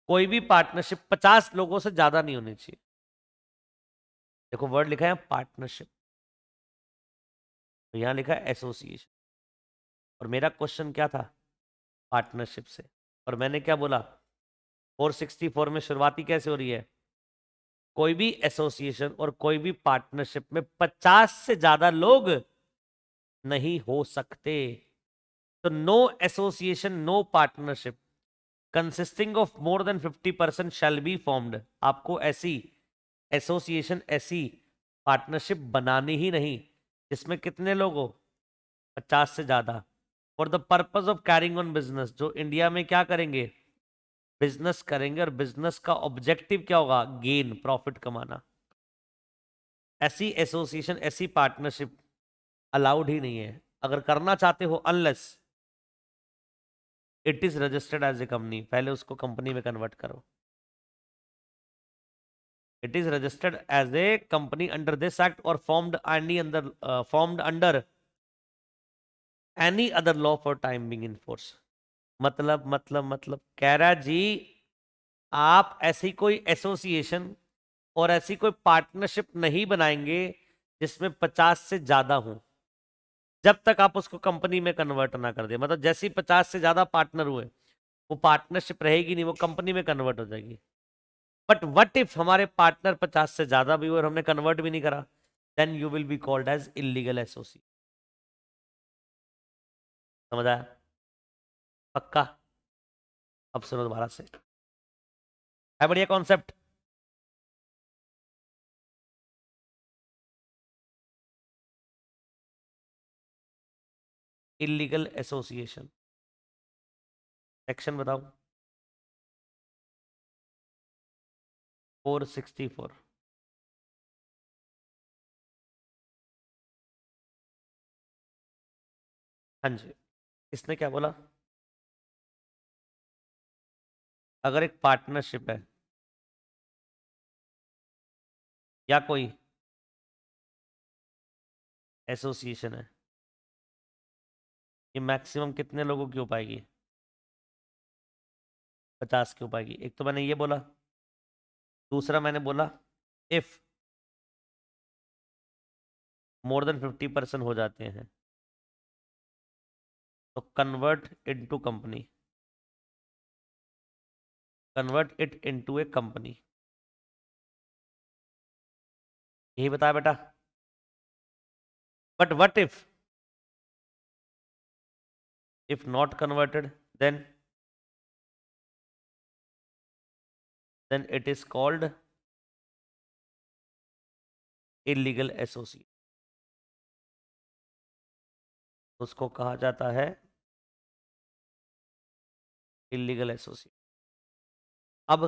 कोई भी पार्टनरशिप 50 लोगों से ज्यादा नहीं होनी चाहिए। देखो वर्ड लिखा है पार्टनरशिप, तो यहाँ लिखा एसोसिएशन, और मेरा क्वेश्चन क्या था, पार्टनरशिप से। और मैंने क्या बोला, 464 में शुरुआती कैसे हो रही है, कोई भी एसोसिएशन और कोई भी पार्टनरशिप में 50 से ज्यादा लोग नहीं हो सकते। तो no association, no partnership consisting of more than 50% shall be formed. आपको ऐसी एसोसिएशन, ऐसी पार्टनरशिप बनानी ही नहीं जिसमें कितने लोग हो, 50 से ज्यादा, for the purpose of carrying on business. जो इंडिया में क्या करेंगे, बिजनेस करेंगे, और बिजनेस का ऑब्जेक्टिव क्या होगा, गेन, प्रॉफिट कमाना। ऐसी एसोसिएशन, ऐसी पार्टनरशिप अलाउड ही नहीं है अगर करना चाहते हो, unless it is registered as a company. पहले उसको कंपनी में कन्वर्ट करो। It is registered as a company under this act or formed under any other law for time being in force. मतलब कह रहा जी, आप ऐसी कोई एसोसिएशन और ऐसी कोई पार्टनरशिप नहीं बनाएंगे जिसमें 50 से ज्यादा हो, जब तक आप उसको कंपनी में कन्वर्ट ना कर दे। मतलब जैसे ही 50 से ज्यादा पार्टनर हुए, वो पार्टनरशिप रहेगी नहीं, वो कंपनी में कन्वर्ट हो जाएगी। बट व्हाट इफ हमारे पार्टनर 50 से ज्यादा भी हुए और हमने कन्वर्ट भी नहीं करा, then you will be called as illegal associate. समझ आया? पक्का? अब सुनो दोबारा से, है बढ़िया कॉन्सेप्ट। इलीगल एसोसिएशन, सेक्शन बताओ। 464। हाँ जी, इसने क्या बोला, अगर एक पार्टनरशिप है या कोई एसोसिएशन है, ये मैक्सिमम कितने लोगों की हो पाएगी, 50 की हो पाएगी। एक तो मैंने ये बोला, दूसरा मैंने बोला इफ मोर देन 50% हो जाते हैं तो convert into company, convert it into A company. यही बताया बेटा। But what if not converted, then it is called illegal associate। उसको कहा जाता है इलीगल एसोसिएट। अब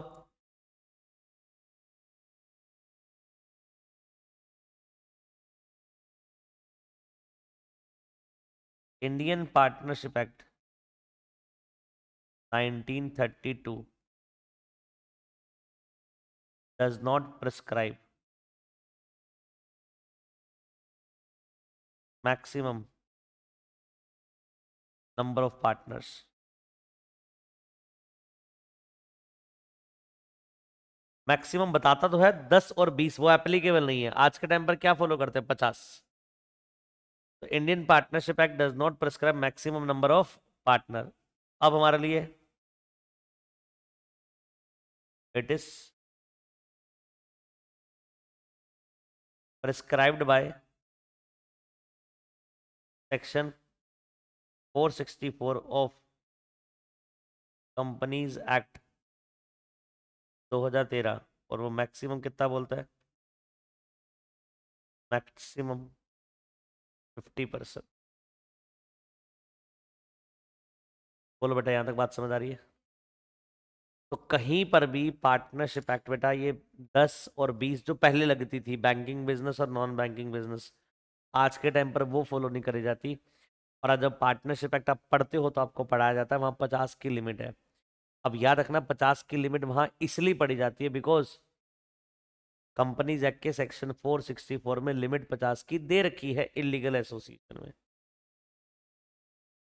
Indian partnership act 1932 does not prescribe maximum number of partners। Maximum बताता तो है 10 और 20, वो एप्लीकेबल नहीं है। आज के टाइम पर क्या फॉलो करते हैं, 50। तो Indian partnership act does not prescribe maximum number of partner. अब हमारे लिए it is prescribed by section 464 of companies act 2013। और वो मैक्सिमम कितना बोलता है, मैक्सिमम 50%। बोलो बेटा, यहां तक बात समझ आ रही है? तो कहीं पर भी पार्टनरशिप एक्ट बेटा, ये 10 और 20 जो पहले लगती थी, बैंकिंग बिजनेस और नॉन बैंकिंग बिजनेस, आज के टाइम पर वो फॉलो नहीं करी जाती। और आज जब पार्टनरशिप एक्ट आप पढ़ते हो तो आपको पढ़ाया जाता है वहां 50 की लिमिट है। अब याद रखना, 50 की लिमिट वहां इसलिए पढ़ी जाती है बिकॉज कंपनीज एक्ट के सेक्शन 464 में लिमिट 50 की दे रखी है इलीगल एसोसिएशन में।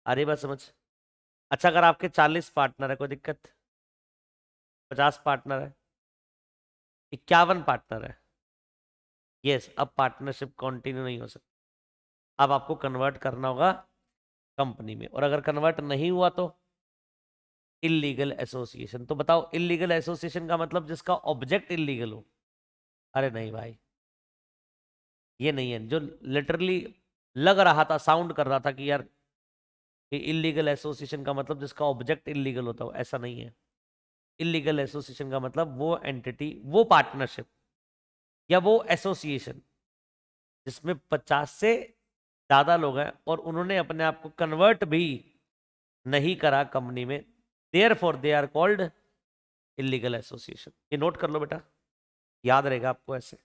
अरे बात समझ। अच्छा, अगर आपके 40 पार्टनर है, कोई दिक्कत? 50 पार्टनर है, 51 पार्टनर है, यस, अब पार्टनरशिप कंटिन्यू नहीं हो सकती। अब आपको कन्वर्ट करना होगा कंपनी में, और अगर कन्वर्ट नहीं हुआ तो इलीगल एसोसिएशन। तो बताओ इलीगल एसोसिएशन का मतलब जिसका ऑब्जेक्ट इलीगल हो। अरे नहीं भाई, ये नहीं है। जो लिटरली लग रहा था, साउंड कर रहा था कि यार ये इलीगल एसोसिएशन का मतलब जिसका ऑब्जेक्ट इलीगल होता हो, ऐसा नहीं है। इलीगल एसोसिएशन का मतलब वो एंटिटी, वो पार्टनरशिप या वो एसोसिएशन जिसमें 50 से ज्यादा लोग हैं और उन्होंने अपने आप को कन्वर्ट भी नहीं करा कंपनी में, therefore they are called illegal association. ये नोट कर लो बेटा, याद रहेगा आपको ऐसे।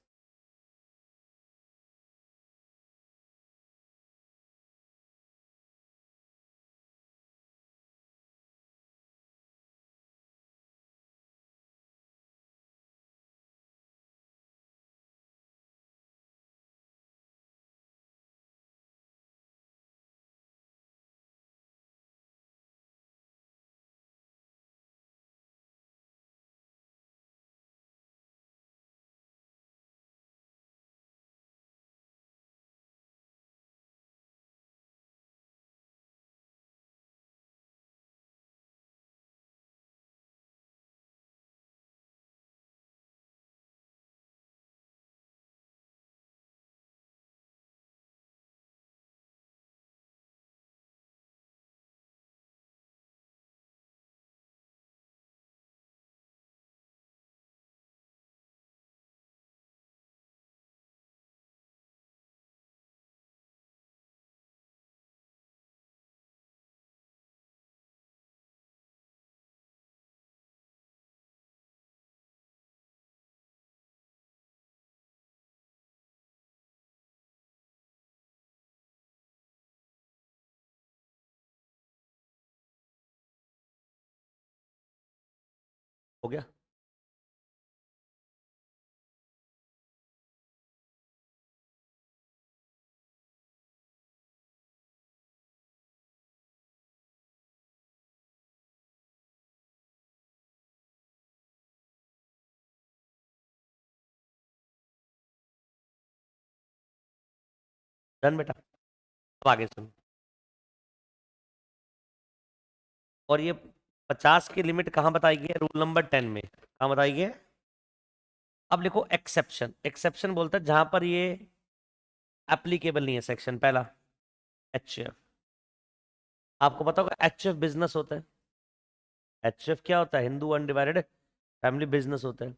हो गया? डन बेटा। अब आगे सुनो। और ये 50 की लिमिट कहाँ बताई गई है? रूल नंबर 10 में। कहाँ बताई गई है? अब लिखो एक्सेप्शन। एक्सेप्शन बोलता है जहां पर ये एप्लीकेबल नहीं है। सेक्शन पहला, एचएफ। आपको पता होगा एचएफ बिजनेस होता है। एचएफ क्या होता है? हिंदू अनडिवाइडेड फैमिली बिजनेस होता है।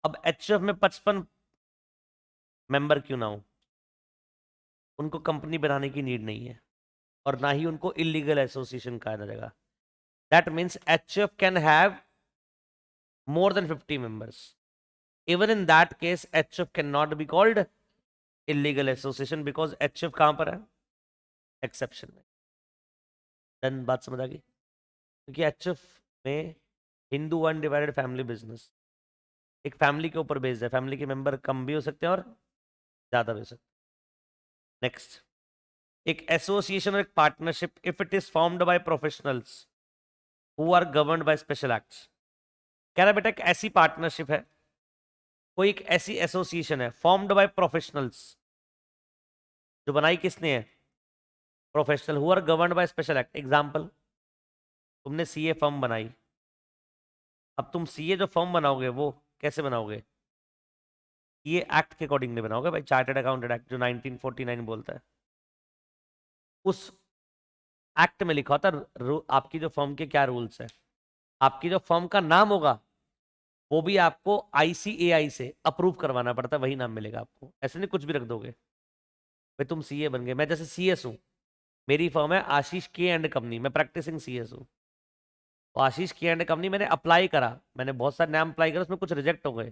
अब एचएफ में 55 मेंबर क्यों ना हो, उनको कंपनी बनाने की नीड नहीं है, और ना ही उनको इलीगल एसोसिएशन कहा जाएगा। That means HF can have more than 50 members. Even in that case, HF cannot be called illegal association because HF कहां पर है? एक्सेप्शन में। देन बात समझ आ गई? क्योंकि HF में हिंदू अनडिवाइडेड फैमिली बिजनेस एक फैमिली के ऊपर बेस्ड है। फैमिली के मेंबर कम भी हो सकते हैं और ज्यादा भी हो सकते हैं। नेक्स्ट, एक एसोसिएशन और एक partnership if it is formed by professionals who are governed by special acts. कह रहा बेटा एक ऐसी पार्टनरशिप है, कोई एक ऐसी एसोसिएशन है फॉर्म्ड बाय प्रोफेशनल्स, जो बनाई किसने है? Professional, who are governed by special act. Example, तुमने सीए फर्म बनाई। अब तुम सीए जो फर्म बनाओगे वो कैसे बनाओगे? ये एक्ट के अकॉर्डिंग नहीं बनाओगे भाई, चार्टर्ड अकाउंटेंट एक्ट जो 1949 बोलता है, उस एक्ट में लिखा होता है आपकी जो फर्म के क्या रूल्स है। आपकी जो फर्म का नाम होगा वो भी आपको आईसीएआई से अप्रूव करवाना पड़ता है, वही नाम मिलेगा आपको। ऐसे नहीं कुछ भी रख दोगे। भाई तुम सीए बन गए, मैं जैसे सीएस हूं, मेरी फर्म है आशीष के एंड कंपनी, मैं प्रैक्टिसिंग सीएस हूं। तो आशीष के एंड कंपनी मैंने अप्लाई करा, मैंने बहुत सारे नाम अप्लाई करा, उसमें कुछ रिजेक्ट हो गए।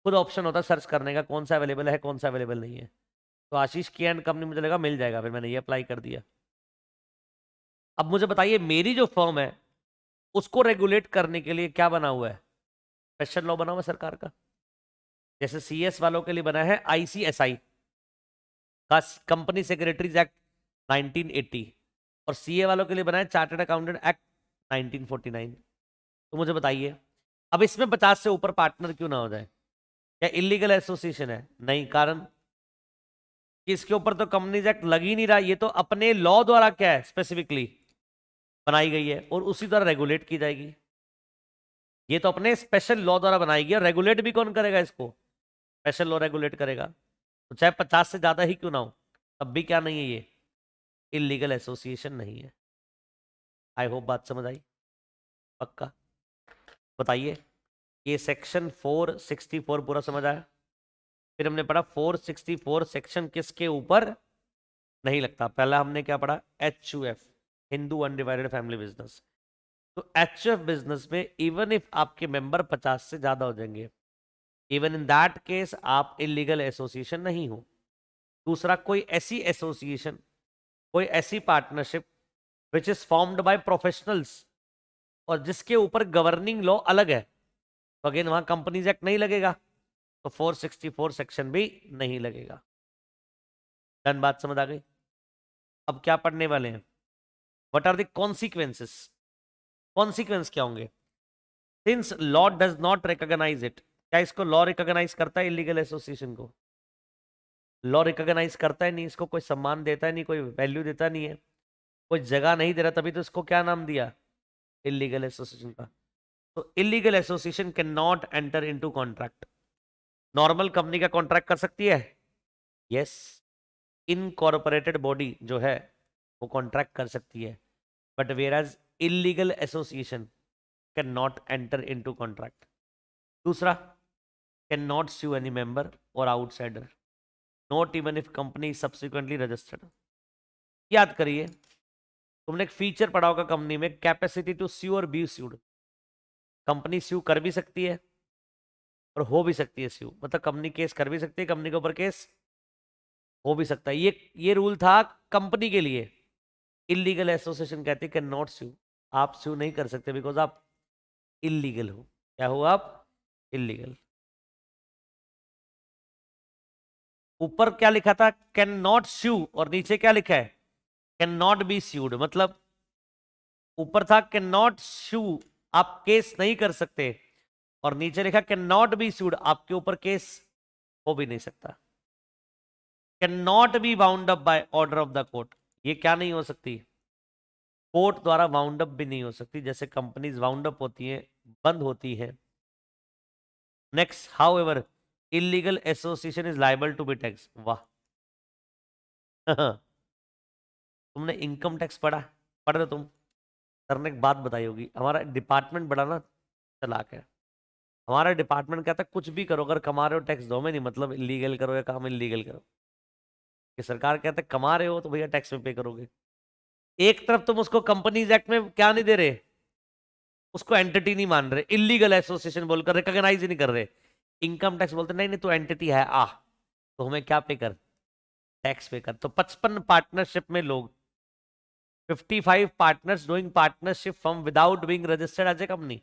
खुद ऑप्शन होता है सर्च करने का कौन सा अवेलेबल है कौन सा अवेलेबल नहीं है। तो आशीष के एंड कंपनी मुझे लगा मिल जाएगा, फिर मैंने ये अप्लाई कर दिया। अब मुझे बताइए मेरी जो फर्म है उसको रेगुलेट करने के लिए क्या बना हुआ है? स्पेशल लॉ बना हुआ है सरकार का। जैसे सीएस वालों के लिए बना है आईसीएसआई का कंपनी सेक्रेटरीज एक्ट 1980, और सीए वालों के लिए बना है चार्टर्ड अकाउंटेंट एक्ट 1949। तो मुझे बताइए अब इसमें 50 से ऊपर पार्टनर क्यों ना हो जाए? क्या इलीगल एसोसिएशन है? नहीं। कारण कि इसके ऊपर तो कंपनीज एक्ट लग ही नहीं रहा, ये तो अपने लॉ द्वारा क्या है स्पेसिफिकली बनाई गई है और उसी द्वारा रेगुलेट की जाएगी। ये तो अपने स्पेशल लॉ द्वारा बनाई गई है, रेगुलेट भी कौन करेगा इसको? स्पेशल लॉ रेगुलेट करेगा। तो चाहे 50 से ज्यादा ही क्यों ना हो, तब भी क्या नहीं है, ये इलीगल एसोसिएशन नहीं है। आई होप बात समझ आई, पक्का? बताइए, ये सेक्शन 464 पूरा समझ आया? फिर हमने पढ़ा 464 सेक्शन किसके ऊपर नहीं लगता। पहला हमने क्या पढ़ा? HUF, Hindu undivided family business. तो HUF बिजनेस में इवन इफ आपके मेंबर 50 से ज्यादा हो जाएंगे, इवन इन दैट केस आप इलीगल एसोसिएशन नहीं हो। दूसरा, कोई ऐसी एसोसिएशन, कोई ऐसी partnership which is formed by professionals और जिसके ऊपर गवर्निंग लॉ अलग है, तो अगेन वहां कंपनीज एक्ट नहीं लगेगा, तो 464 सेक्शन भी नहीं लगेगा। डन, बात समझ आ गई? अब क्या पढ़ने वाले हैं? What are the consequences? Consequence क्या होंगे? Since law does not recognise it, क्या इसको लॉ रिकॉग्नाइज करता है इलीगल एसोसिएशन को? लॉ रिकॉग्नाइज करता है नहीं, इसको कोई सम्मान देता है नहीं, कोई वैल्यू देता नहीं है, कोई जगह नहीं दे रहा, तभी तो इसको क्या नाम दिया? इलीगल एसोसिएशन का। तो illegal association can not enter into contract. Normal company का कॉन्ट्रैक्ट कर सकती है? यस। इनकॉर्पोरेटेड बॉडी जो है वो कॉन्ट्रैक्ट कर सकती है, but whereas illegal association can not enter into contract. दूसरा, can not sue any member or outsider, not even if company is subsequently registered। याद करिए, तुमने एक फीचर पढ़ा होगा कंपनी में, कैपेसिटी टू sue और बी sued। कंपनी स्यू कर भी सकती है और हो भी सकती है स्यू, मतलब कंपनी केस कर भी सकती है, कंपनी के ऊपर केस हो भी सकता है। ये रूल था कंपनी के लिए। इलीगल एसोसिएशन कहती है कैन नॉट स्यू, आप स्यू नहीं कर सकते बिकॉज आप इलीगल हो। क्या हो आप? इलीगल। ऊपर क्या लिखा था? कैन नॉट स्यू, और नीचे क्या लिखा है? Can not B sued. मतलब ऊपर था कैन नॉट स्यू, आप केस नहीं कर सकते, और नीचे लिखा कैन नॉट बी स्यूड, आपके ऊपर केस हो भी नहीं सकता। Can not be bound up by order of the court, ये क्या नहीं हो सकती? कोर्ट द्वारा बाउंड अप भी नहीं हो सकती, जैसे कंपनीज बाउंड अप होती हैं, बंद होती हैं। Next, however illegal association is liable to be tax. वाह तुमने इनकम टैक्स पढ़ा? पढ़ रहे तुम? सर ने एक बात बताई होगी, हमारा डिपार्टमेंट बड़ा ना चालाक है। हमारा डिपार्टमेंट कहता है कुछ भी करो, अगर कमा रहे हो टैक्स दो, में नहीं मतलब इलीगल करो या काम इलीगल करो। कि सरकार कहते है कमा रहे हो तो भैया टैक्स में पे करोगे। एक तरफ तुम उसको कंपनीज एक्ट में क्या नहीं दे रहे, उसको एंटिटी नहीं मान रहे, इलीगल एसोसिएशन बोलकर रिकॉग्नाइज ही नहीं कर रहे। इनकम टैक्स बोलते नहीं नहीं तो एंटिटी है तो हमें क्या पे कर? टैक्स पे कर। तो 55 पार्टनरशिप में लोग, 55 partners doing partnership firm without being registered as a company.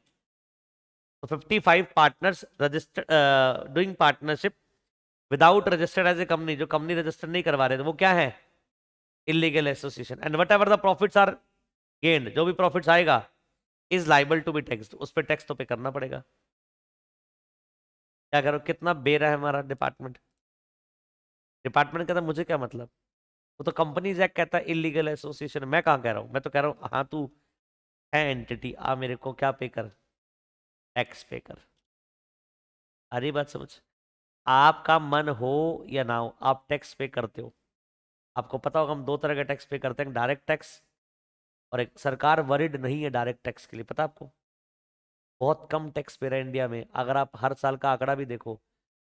तो 55 partners registered doing partnership without registered as a company, जो कंपनी रजिस्टर नहीं करवा रहे थे, वो क्या है? Illegal association. And whatever the profits are gained, जो भी प्रॉफिट्स आएगा is liable to be taxed, उस पर टैक्स तो पे करना पड़ेगा। क्या करो, कितना बेरा है हमारा डिपार्टमेंट। डिपार्टमेंट कहता मुझे क्या मतलब, वो तो कंपनीज एक्ट कहता है इलीगल एसोसिएशन। मैं कहाँ कह रहा हूँ, मैं तो कह रहा हूँ हाँ तू है एंटिटी, मेरे को क्या पे कर? टैक्स पे कर। अरे बात समझ, आपका मन हो या ना हो आप टैक्स पे करते हो। आपको पता होगा हम दो तरह के टैक्स पे करते हैं, डायरेक्ट टैक्स और एक सरकार वरिड नहीं है डायरेक्ट टैक्स के लिए, पता आपको? बहुत कम टैक्स पे रहा है इंडिया में। अगर आप हर साल का आंकड़ा भी देखो,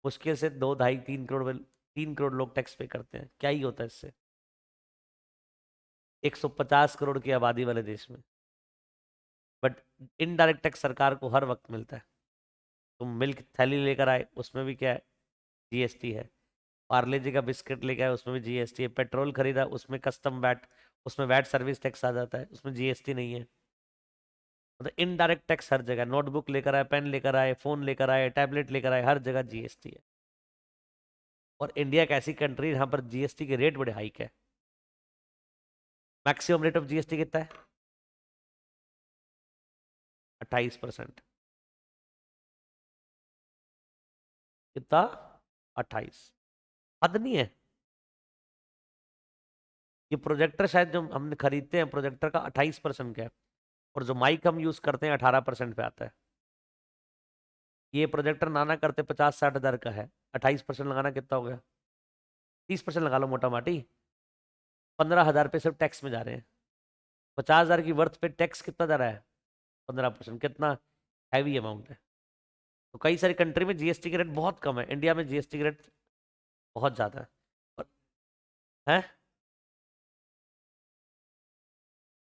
मुश्किल से 2, 2.5, 3 करोड़ 3 करोड़ लोग टैक्स पे करते हैं। क्या ही होता है इससे 150 करोड़ की आबादी वाले देश में। बट इनडायरेक्ट टैक्स सरकार को हर वक्त मिलता है। तुम मिल्क थैली लेकर आए, उसमें भी क्या है? जीएसटी है। पार्ले जी का बिस्किट लेकर आए, उसमें भी जीएसटी है। पेट्रोल खरीदा, उसमें कस्टम वैट, उसमें वैट सर्विस टैक्स आ जाता है, उसमें जीएसटी नहीं है। मतलब इनडायरेक्ट टैक्स हर जगह। नोटबुक लेकर आए, पेन लेकर आए, फोन लेकर आए, टैबलेट लेकर आए, हर जगह जीएसटी है। और इंडिया एक ऐसी कंट्री है जहां पर जीएसटी के रेट बड़े हाइक है। मैक्सिमम रेट ऑफ जीएसटी कितना है? 28%। कितना? 28। हद नहीं है? ये प्रोजेक्टर शायद जो हम खरीदते हैं प्रोजेक्टर का 28% का है, और जो माइक हम यूज करते हैं 18% पे आता है। ये प्रोजेक्टर नाना करते 50-60 हज़ार का है, 28% लगाना कितना हो गया? 30% लगा लो मोटा माटी, 15 हज़ार पे सिर्फ टैक्स में जा रहे हैं। 50 हज़ार की वर्थ पे टैक्स कितना जा रहा है? 15%। कितना हैवी अमाउंट है। तो कई सारी कंट्री में जीएसटी की रेट बहुत कम है, इंडिया में जीएसटी की रेट बहुत ज्यादा है। और है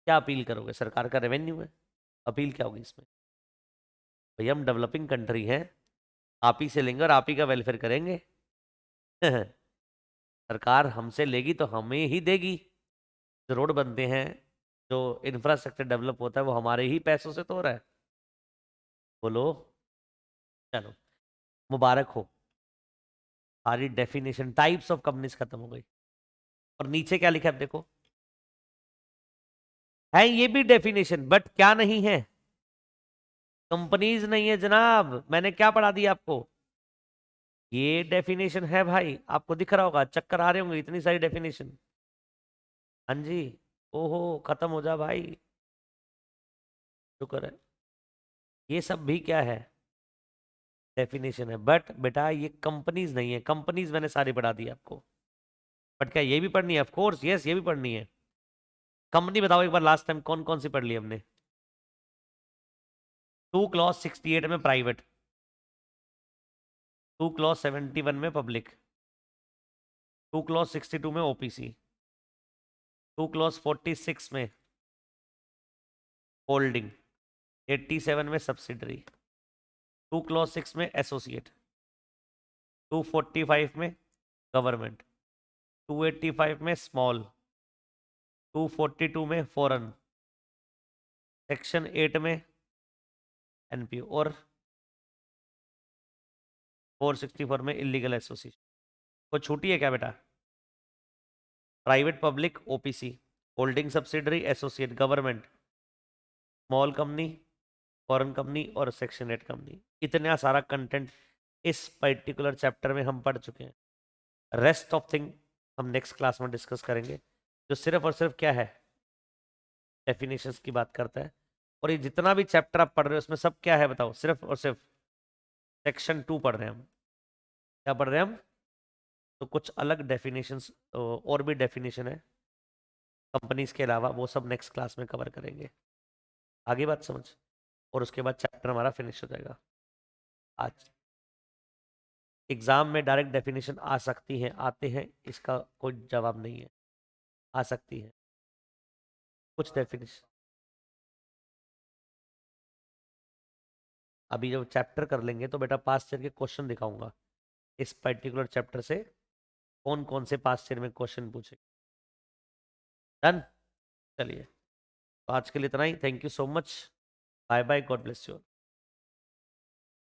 क्या अपील करोगे? सरकार का रेवेन्यू है, अपील क्या होगी इसमें? भैया हम डेवलपिंग कंट्री हैं, आप ही से लेंगे और आप ही का वेलफेयर करेंगे। सरकार हमसे लेगी तो हमें ही देगी। जो रोड बनते हैं, जो इंफ्रास्ट्रक्चर डेवलप होता है, वो हमारे ही पैसों से तो हो रहा है। बोलो। चलो, मुबारक हो, सारी डेफिनेशन टाइप्स ऑफ कंपनीज खत्म हो गई। और नीचे क्या लिखा है देखो, है ये भी डेफिनेशन, बट क्या नहीं है? कंपनीज नहीं है जनाब, मैंने क्या पढ़ा दिया आपको? ये डेफिनेशन है भाई, आपको दिख रहा होगा, चक्कर आ रहे होंगे, इतनी सारी डेफिनेशन। हाँ जी। ओहो, खत्म हो जा भाई, शुक्र है। ये सब भी क्या है? डेफिनेशन है, बट बेटा ये कंपनीज नहीं है। कंपनीज मैंने सारी पढ़ा दी आपको, बट क्या ये भी पढ़नी है? ऑफ कोर्स यस, ये भी पढ़नी है। कंपनी बताओ एक बार, लास्ट टाइम कौन कौन सी पढ़ ली हमने? 2 clause 68 में प्राइवेट, 2 clause 71 में पब्लिक, 2 clause 62 में ओपीसी, 2 clause 46 में होल्डिंग, 87 में सब्सिडरी, 2 clause 6 में एसोसिएट, 245 में गवर्नमेंट, 285 में स्मॉल, 242 में फॉरेन, सेक्शन 8 में एनपीओ, और 464 में इलीगल एसोसिएशन। कुछ छूटी है क्या बेटा? Private, public, OPC, holding, subsidiary, associate, government, small company, foreign company और सेक्शन 8 कंपनी। इतना सारा कंटेंट इस पर्टिकुलर चैप्टर में हम पढ़ चुके हैं। रेस्ट ऑफ थिंग हम नेक्स्ट क्लास में डिस्कस करेंगे, जो सिर्फ और सिर्फ क्या है? डेफिनेशंस की बात करता है। और ये जितना भी चैप्टर आप पढ़ रहे हो उसमें सब क्या है बताओ? सिर्फ और सिर्फ सेक्शन 2 पढ़ रहे हैं हम। क्या पढ़ रहे हैं हम? तो कुछ अलग डेफिनेशंस और भी डेफिनेशन है कंपनीज के अलावा, वो सब नेक्स्ट क्लास में कवर करेंगे। आगे बात समझ? और उसके बाद चैप्टर हमारा फिनिश हो जाएगा। आज एग्जाम में डायरेक्ट डेफिनेशन आ सकती है, आते हैं, इसका कोई जवाब नहीं है, आ सकती है कुछ डेफिनेशन। अभी जब चैप्टर कर लेंगे तो बेटा पास्ट ईयर के क्वेश्चन दिखाऊंगा इस पर्टिकुलर चैप्टर से, कौन कौन से पास्ट ईयर में क्वेश्चन पूछे। डन। चलिए, तो आज के लिए इतना ही। Thank you so much, bye bye, God bless you.